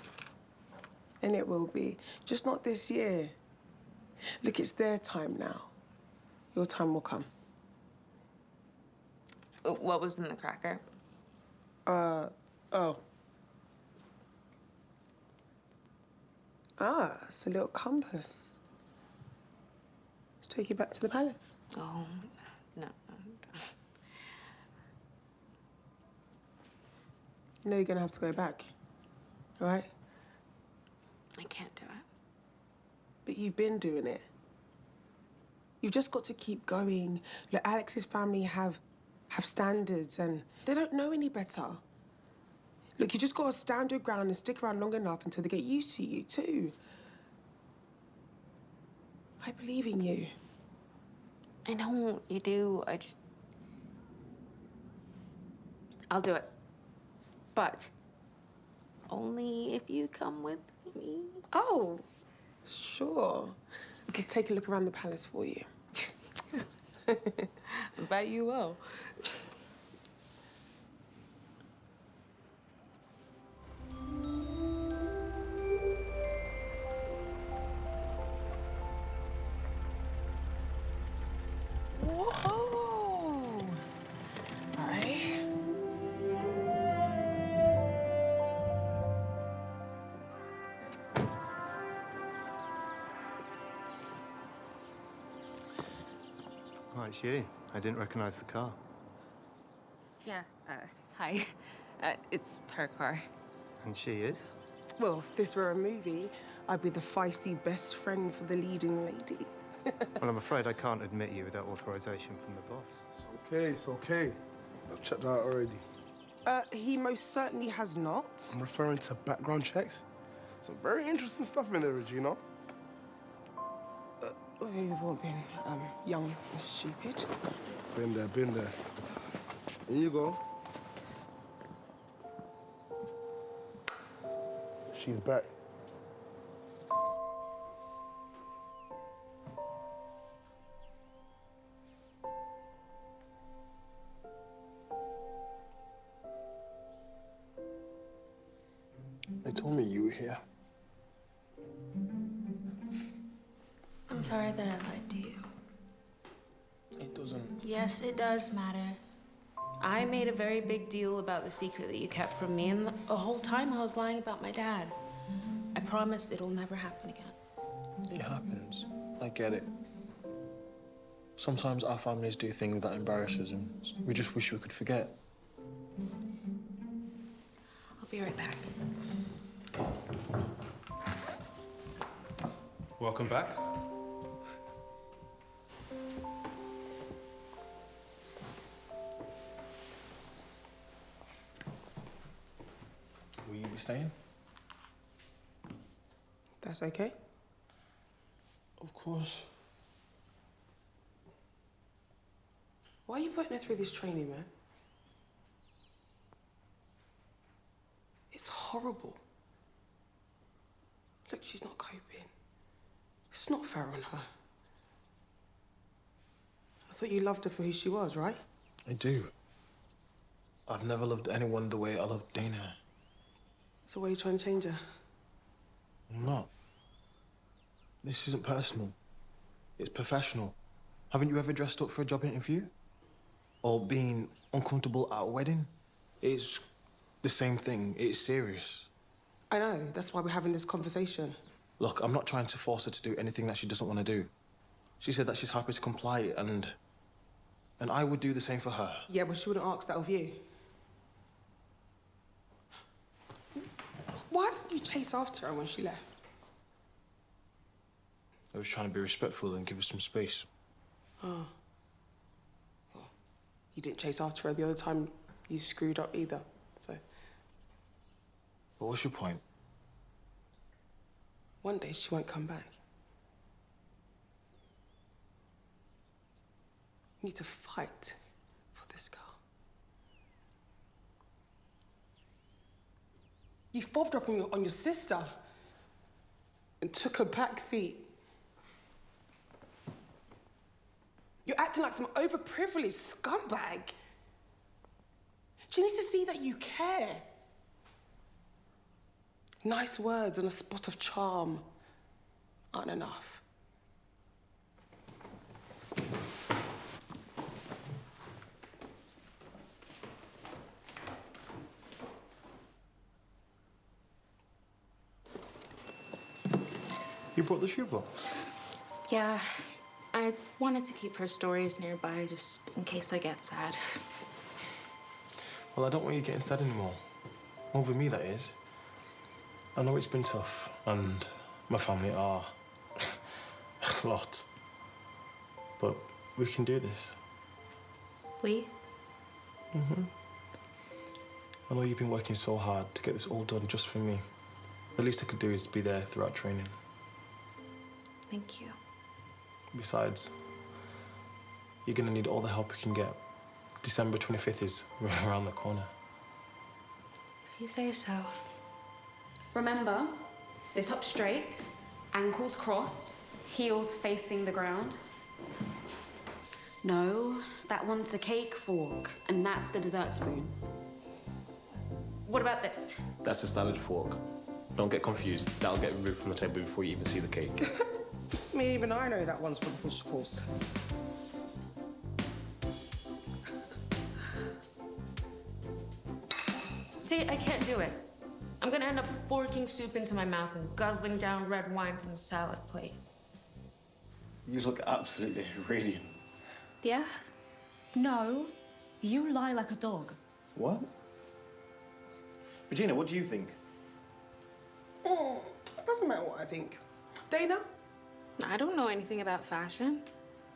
And it will be. Just not this year. Look, it's their time now. Your time will come. What was in the cracker? Oh. Ah, it's a little compass. Let's take you back to the palace. Oh, no. You know you're gonna have to go back, all right? I can't do it. But you've been doing it. You've just got to keep going. Look, Alex's family have standards and they don't know any better. Look, you just got to stand your ground and stick around long enough until they get used to you, too. I believe in you. I know you do. I'll do it. But only if you come with me. Oh, sure. I can take a look around the palace for you. I bet you will. Whoa! All right. Oh, it's you. I didn't recognize the car. Yeah, hi. It's her car. And she is? Well, if this were a movie, I'd be the feisty best friend for the leading lady. Well, I'm afraid I can't admit you without authorization from the boss. It's okay, it's okay. I've checked out already. He most certainly has not. I'm referring to background checks. Some very interesting stuff in there, Regina. We've all been young and stupid. Been there, been there. Here you go. She's back. They told me you were here. I'm sorry that I lied to you. It doesn't. Yes, it does matter. I made a very big deal about the secret that you kept from me, and the whole time I was lying about my dad. I promise it'll never happen again. It happens. I get it. Sometimes our families do things that embarrass us, and we just wish we could forget. I'll be right back. Welcome back. Will you be staying? That's okay? Of course. Why are you putting her through this training, man? It's horrible. Look, she's not coping. It's not fair on her. I thought you loved her for who she was, right? I do. I've never loved anyone the way I love Dana. So why are you trying to change her? I'm not. This isn't personal. It's professional. Haven't you ever dressed up for a job interview? Or been uncomfortable at a wedding? It's the same thing. It's serious. I know. That's why we're having this conversation. Look, I'm not trying to force her to do anything that she doesn't want to do. She said that she's happy to comply, and I would do the same for her. Yeah, but she wouldn't ask that of you. Why didn't you chase after her when she left? I was trying to be respectful and give her some space. Oh. Well, you didn't chase after her the other time you screwed up either, so... But what's your point? One day she won't come back. You need to fight for this girl. You fobbed up on your sister and took a back seat. You're acting like some overprivileged scumbag. She needs to see that you care. Nice words and a spot of charm aren't enough. You brought the shoebox? Yeah, I wanted to keep her stories nearby just in case I get sad. Well, I don't want you getting sad anymore. Over me, that is. I know it's been tough, and my family are a lot. But we can do this. We? Mm-hmm. I know you've been working so hard to get this all done just for me. The least I could do is be there throughout training. Thank you. Besides, you're gonna need all the help you can get. December 25th is around the corner. If you say so. Remember, sit up straight, ankles crossed, heels facing the ground. No, that one's the cake fork, and that's the dessert spoon. What about this? That's a salad fork. Don't get confused. That'll get removed from the table before you even see the cake. I mean, even I know that one's for the fish course. See, I can't do it. I'm gonna end up forking soup into my mouth and guzzling down red wine from the salad plate. You look absolutely radiant. Yeah? No, you lie like a dog. What? Regina, what do you think? It doesn't matter what I think. Dana? I don't know anything about fashion.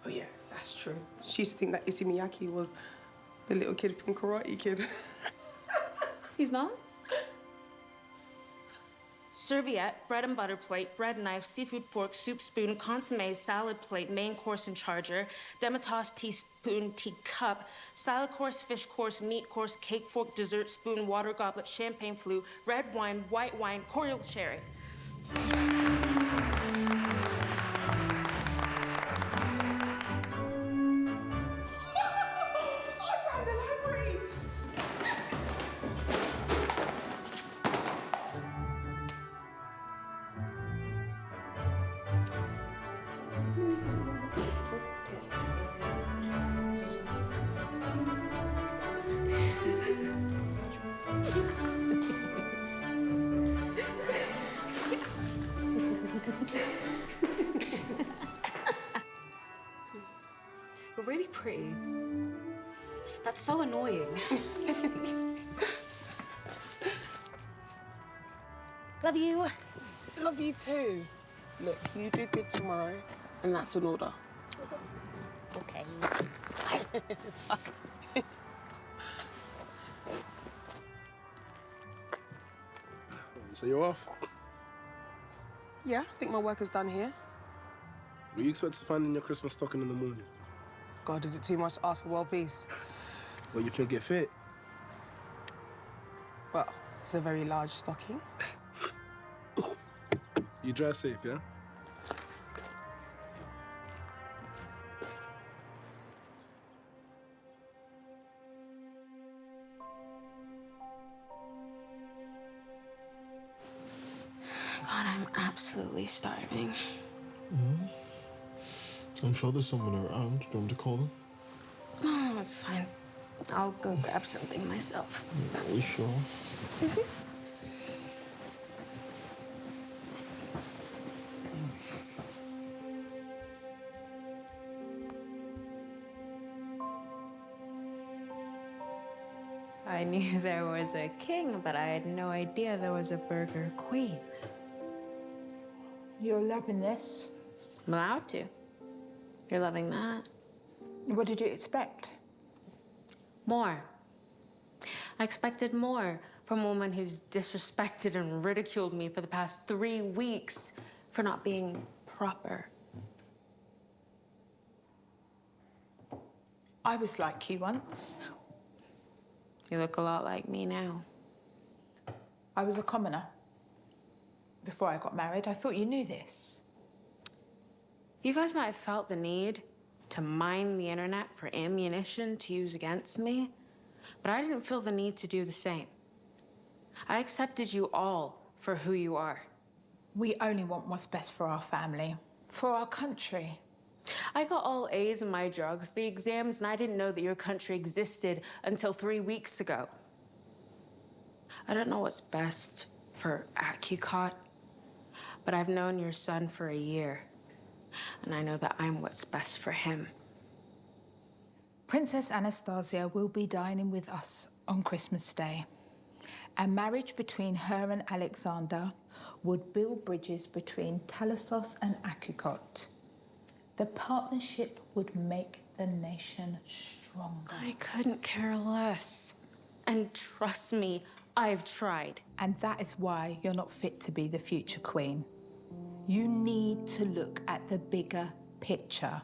Oh, yeah, that's true. She used to think that Issey Miyake was the little kid from Karate Kid. He's not? Serviette, bread and butter plate, bread knife, seafood fork, soup spoon, consommé, salad plate, main course and charger, demitasse, teaspoon, teacup, salad course, fish course, meat course, cake fork, dessert spoon, water goblet, champagne flute, red wine, white wine, cordial cherry. You're really pretty. That's so annoying. Love you. Love you too. Look, you do good tomorrow, and that's an order. Okay. So you're off? Yeah, I think my work is done here. What you expect to find in your Christmas stocking in the morning? God, is it too much to ask for world peace? Well, you think it fit? Well, it's a very large stocking. You drive safe, yeah? absolutely starving. I'm sure there's someone around. Do you want me to call them? No, it's fine. I'll go grab something myself. Are you sure? I knew there was a king, but I had no idea there was a burger queen. You're loving this. I'm allowed to. You're loving that. What did you expect? More. I expected more from a woman who's disrespected and ridiculed me for the past 3 weeks for not being proper. I was like you once. You look a lot like me now. I was a commoner. Before I got married, I thought you knew this. You guys might have felt the need to mine the internet for ammunition to use against me, but I didn't feel the need to do the same. I accepted you all for who you are. We only want what's best for our family, for our country. I got all A's in my geography exams, and I didn't know that your country existed until 3 weeks ago. I don't know what's best for Akukot, but I've known your son for a year, and I know that I'm what's best for him. Princess Anastasia will be dining with us on Christmas Day. A marriage between her and Alexander would build bridges between Talassos and Akukot. The partnership would make the nation stronger. I couldn't care less. And trust me, I've tried. And that is why you're not fit to be the future queen. You need to look at the bigger picture.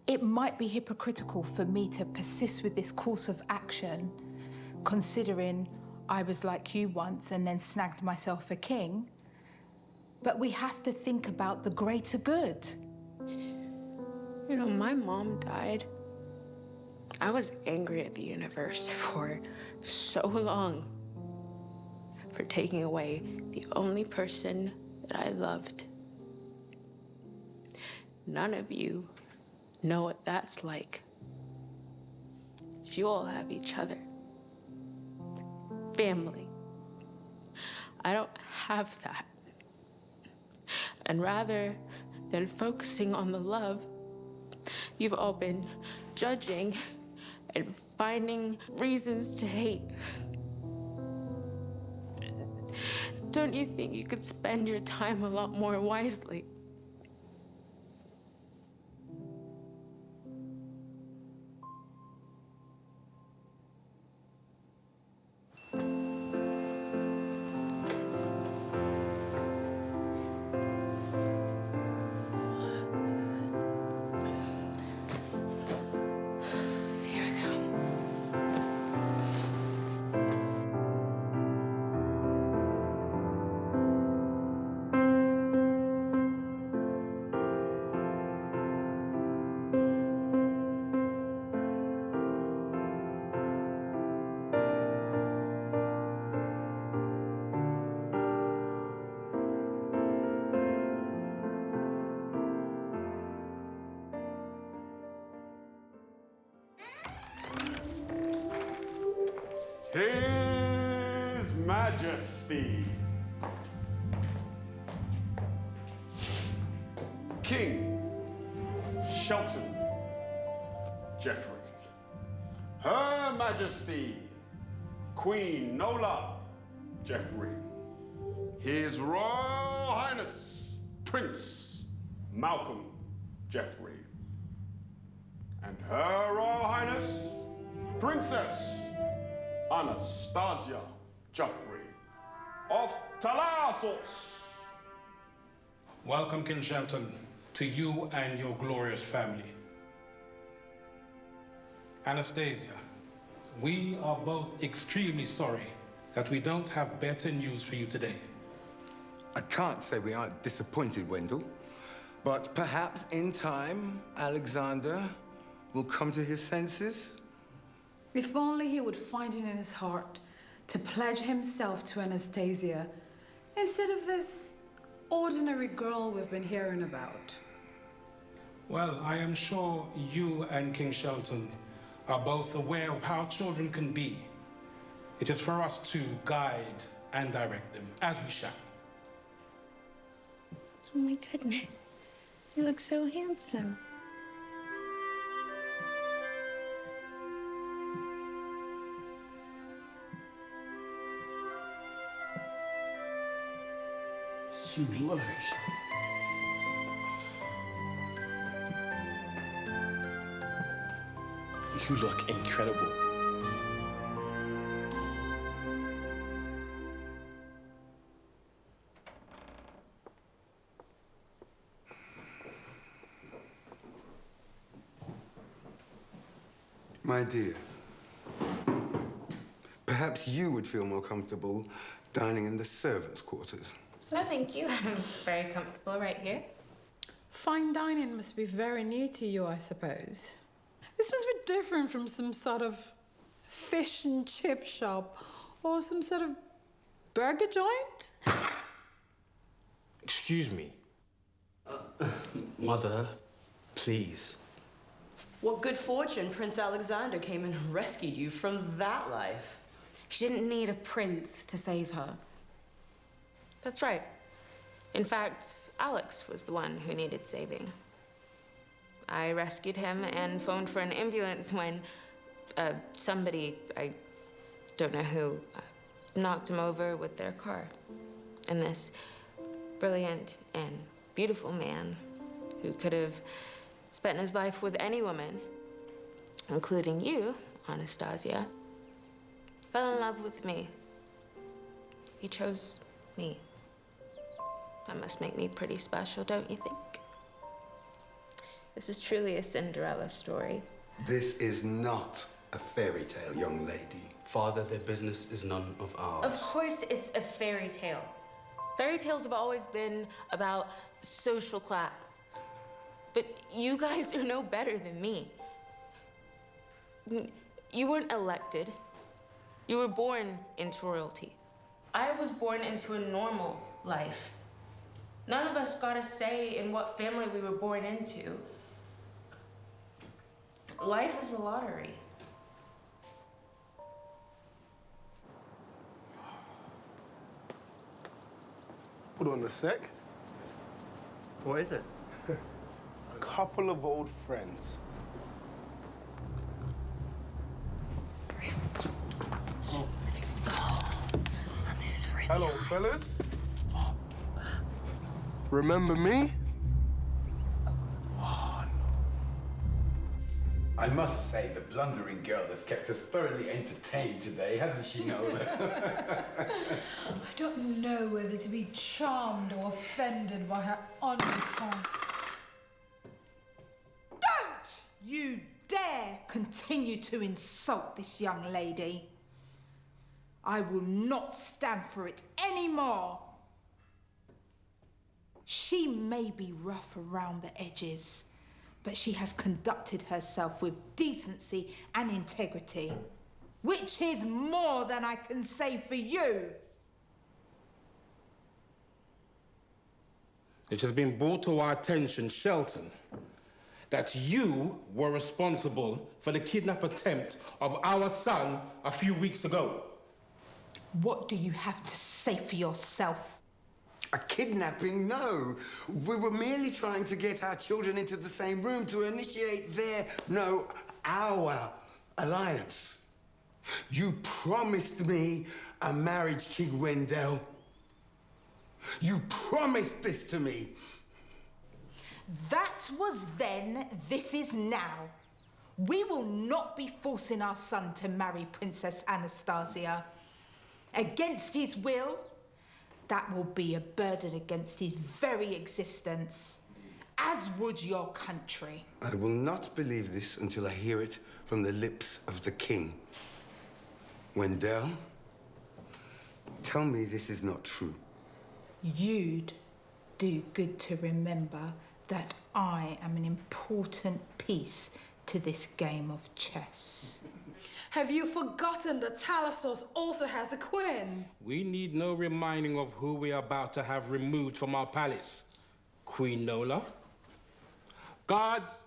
It might be hypocritical for me to persist with this course of action, considering I was like you once and then snagged myself a king. But we have to think about the greater good. You know, my mom died. I was angry at the universe for so long for taking away the only person that I loved. None of you know what that's like. You all have each other. Family. I don't have that. And rather than focusing on the love, you've all been judging and finding reasons to hate. Don't you think you could spend your time a lot more wisely? His Majesty, King Shelton Jeffrey, Her Majesty, Queen Nola Jeffrey, His Royal Highness, Prince Malcolm Jeffrey, and Her Royal Highness, Princess Anastasia Jeffrey of Talassos. Welcome, King Shelton, to you and your glorious family. Anastasia, we are both extremely sorry that we don't have better news for you today. I can't say we aren't disappointed, Wendell, but perhaps in time, Alexander will come to his senses. If only he would find it in his heart to pledge himself to Anastasia instead of this ordinary girl we've been hearing about? Well, I am sure you and King Shelton are both aware of how children can be. It is for us to guide and direct them, as we shall. Oh my goodness. You look so handsome. You look. You look incredible. My dear, perhaps you would feel more comfortable dining in the servants' quarters. No, thank you. I'm very comfortable right here. Fine dining must be very new to you, I suppose. This must be different from some sort of fish and chip shop or some sort of burger joint. Excuse me. Mother, please. What good fortune Prince Alexander came and rescued you from that life. She didn't need a prince to save her. That's right. In fact, Alex was the one who needed saving. I rescued him and phoned for an ambulance when somebody, I don't know who, knocked him over with their car. And this brilliant and beautiful man who could have spent his life with any woman, including you, Anastasia, fell in love with me. He chose me. That must make me pretty special, don't you think? This is truly a Cinderella story. This is not a fairy tale, young lady. Father, their business is none of ours. Of course it's a fairy tale. Fairy tales have always been about social class. But you guys are no better than me. You weren't elected. You were born into royalty. I was born into a normal life. None of us got a say in what family we were born into. Life is a lottery. Hold on a sec. What is it? A couple of old friends. Hello, fellas. Remember me? I must say, the blundering girl has kept us thoroughly entertained today, hasn't she, Nola? I don't know whether to be charmed or offended by her enfant. Don't you dare continue to insult this young lady. I will not stand for it anymore. She may be rough around the edges, but she has conducted herself with decency and integrity, which is more than I can say for you. It has been brought to our attention, Shelton, that you were responsible for the kidnap attempt of our son a few weeks ago. What do you have to say for yourself? A kidnapping? No. We were merely trying to get our children into the same room to initiate our alliance. You promised me a marriage, King Wendell. You promised this to me. That was then, this is now. We will not be forcing our son to marry Princess Anastasia. Against his will, that will be a burden against his very existence, as would your country. I will not believe this until I hear it from the lips of the king. Wendell, tell me this is not true. You'd do good to remember that I am an important piece to this game of chess. Have you forgotten that Talassos also has a queen? We need no reminding of who we are about to have removed from our palace. Queen Nola. Guards!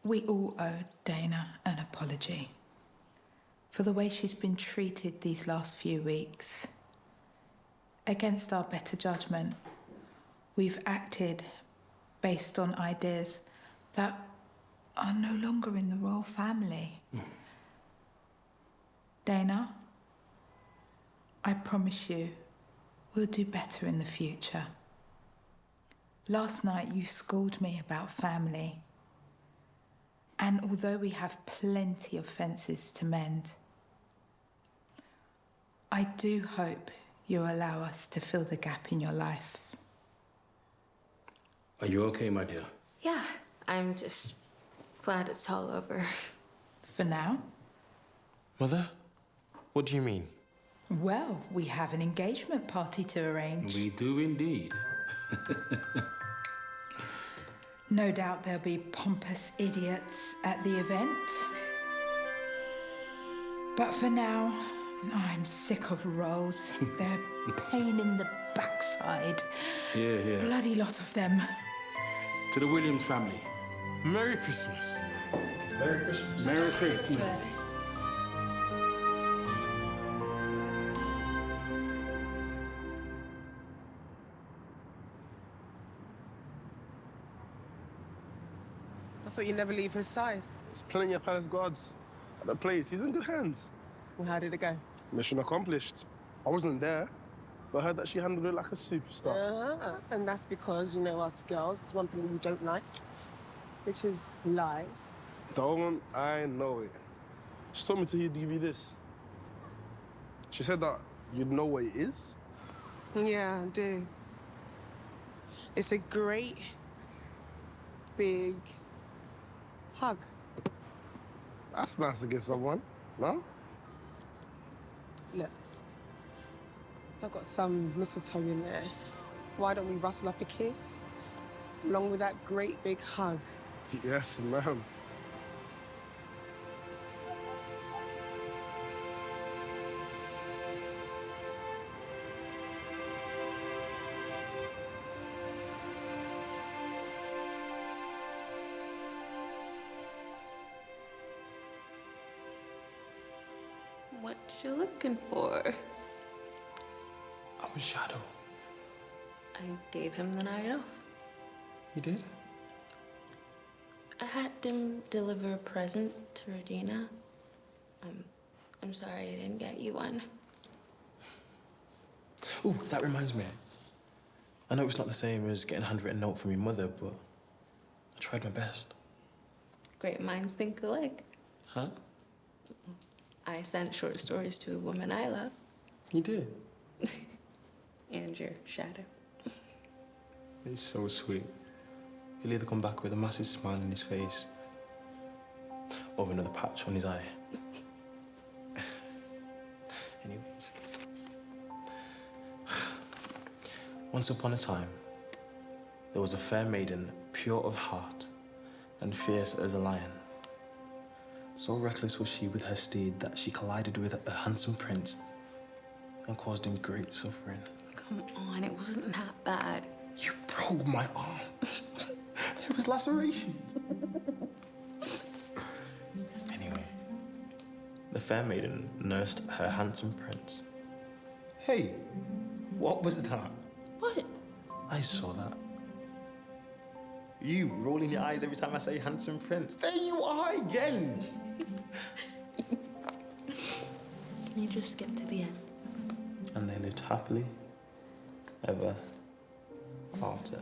We all owe Dana an apology for the way she's been treated these last few weeks. Against our better judgment, we've acted based on ideas that are no longer in the royal family. Dana, I promise you, we'll do better in the future. Last night you schooled me about family. And although we have plenty of fences to mend, I do hope you'll allow us to fill the gap in your life. Are you okay, my dear? Yeah, I'm just glad it's all over. For now? Mother? What do you mean? Well, we have an engagement party to arrange. We do indeed. No doubt there'll be pompous idiots at the event. But for now, I'm sick of roles. They're a pain in the backside. Yeah. Bloody lot of them. To the Williams family. Merry Christmas. Merry Christmas. Merry Christmas. I thought you'd never leave his side. There's plenty of palace guards at the place. He's in good hands. Well, how did it go? Mission accomplished. I wasn't there, but I heard that she handled it like a superstar. And that's because, you know, us girls, there's one thing we don't like, which is lies. Don't I know it? She told me to give you this. She said that you'd know what it is. Yeah, I do. It's a great, big hug. That's nice to give someone, no? Look, I've got some mistletoe in there. Why don't we rustle up a kiss, along with that great big hug? Yes, ma'am. What you looking for? I'm a shadow. I gave him the night off. You did? I had him deliver a present to Regina. I'm sorry I didn't get you one. Oh, that reminds me. I know it's not the same as getting a handwritten note from your mother, but I tried my best. Great minds think alike. Huh? I sent short stories to a woman I love. You did? And your shadow. He's so sweet. He'll either come back with a massive smile on his face or another patch on his eye. Anyways. Once upon a time, there was a fair maiden, pure of heart and fierce as a lion. So reckless was she with her steed that she collided with a handsome prince and caused him great suffering. Come on, it wasn't that bad. You broke my arm. There was lacerations. Anyway, the fair maiden nursed her handsome prince. Hey, what was that? What? I saw that. You rolling your eyes every time I say handsome prince. There you are again. Can you just skip to the end? And they lived happily ever after.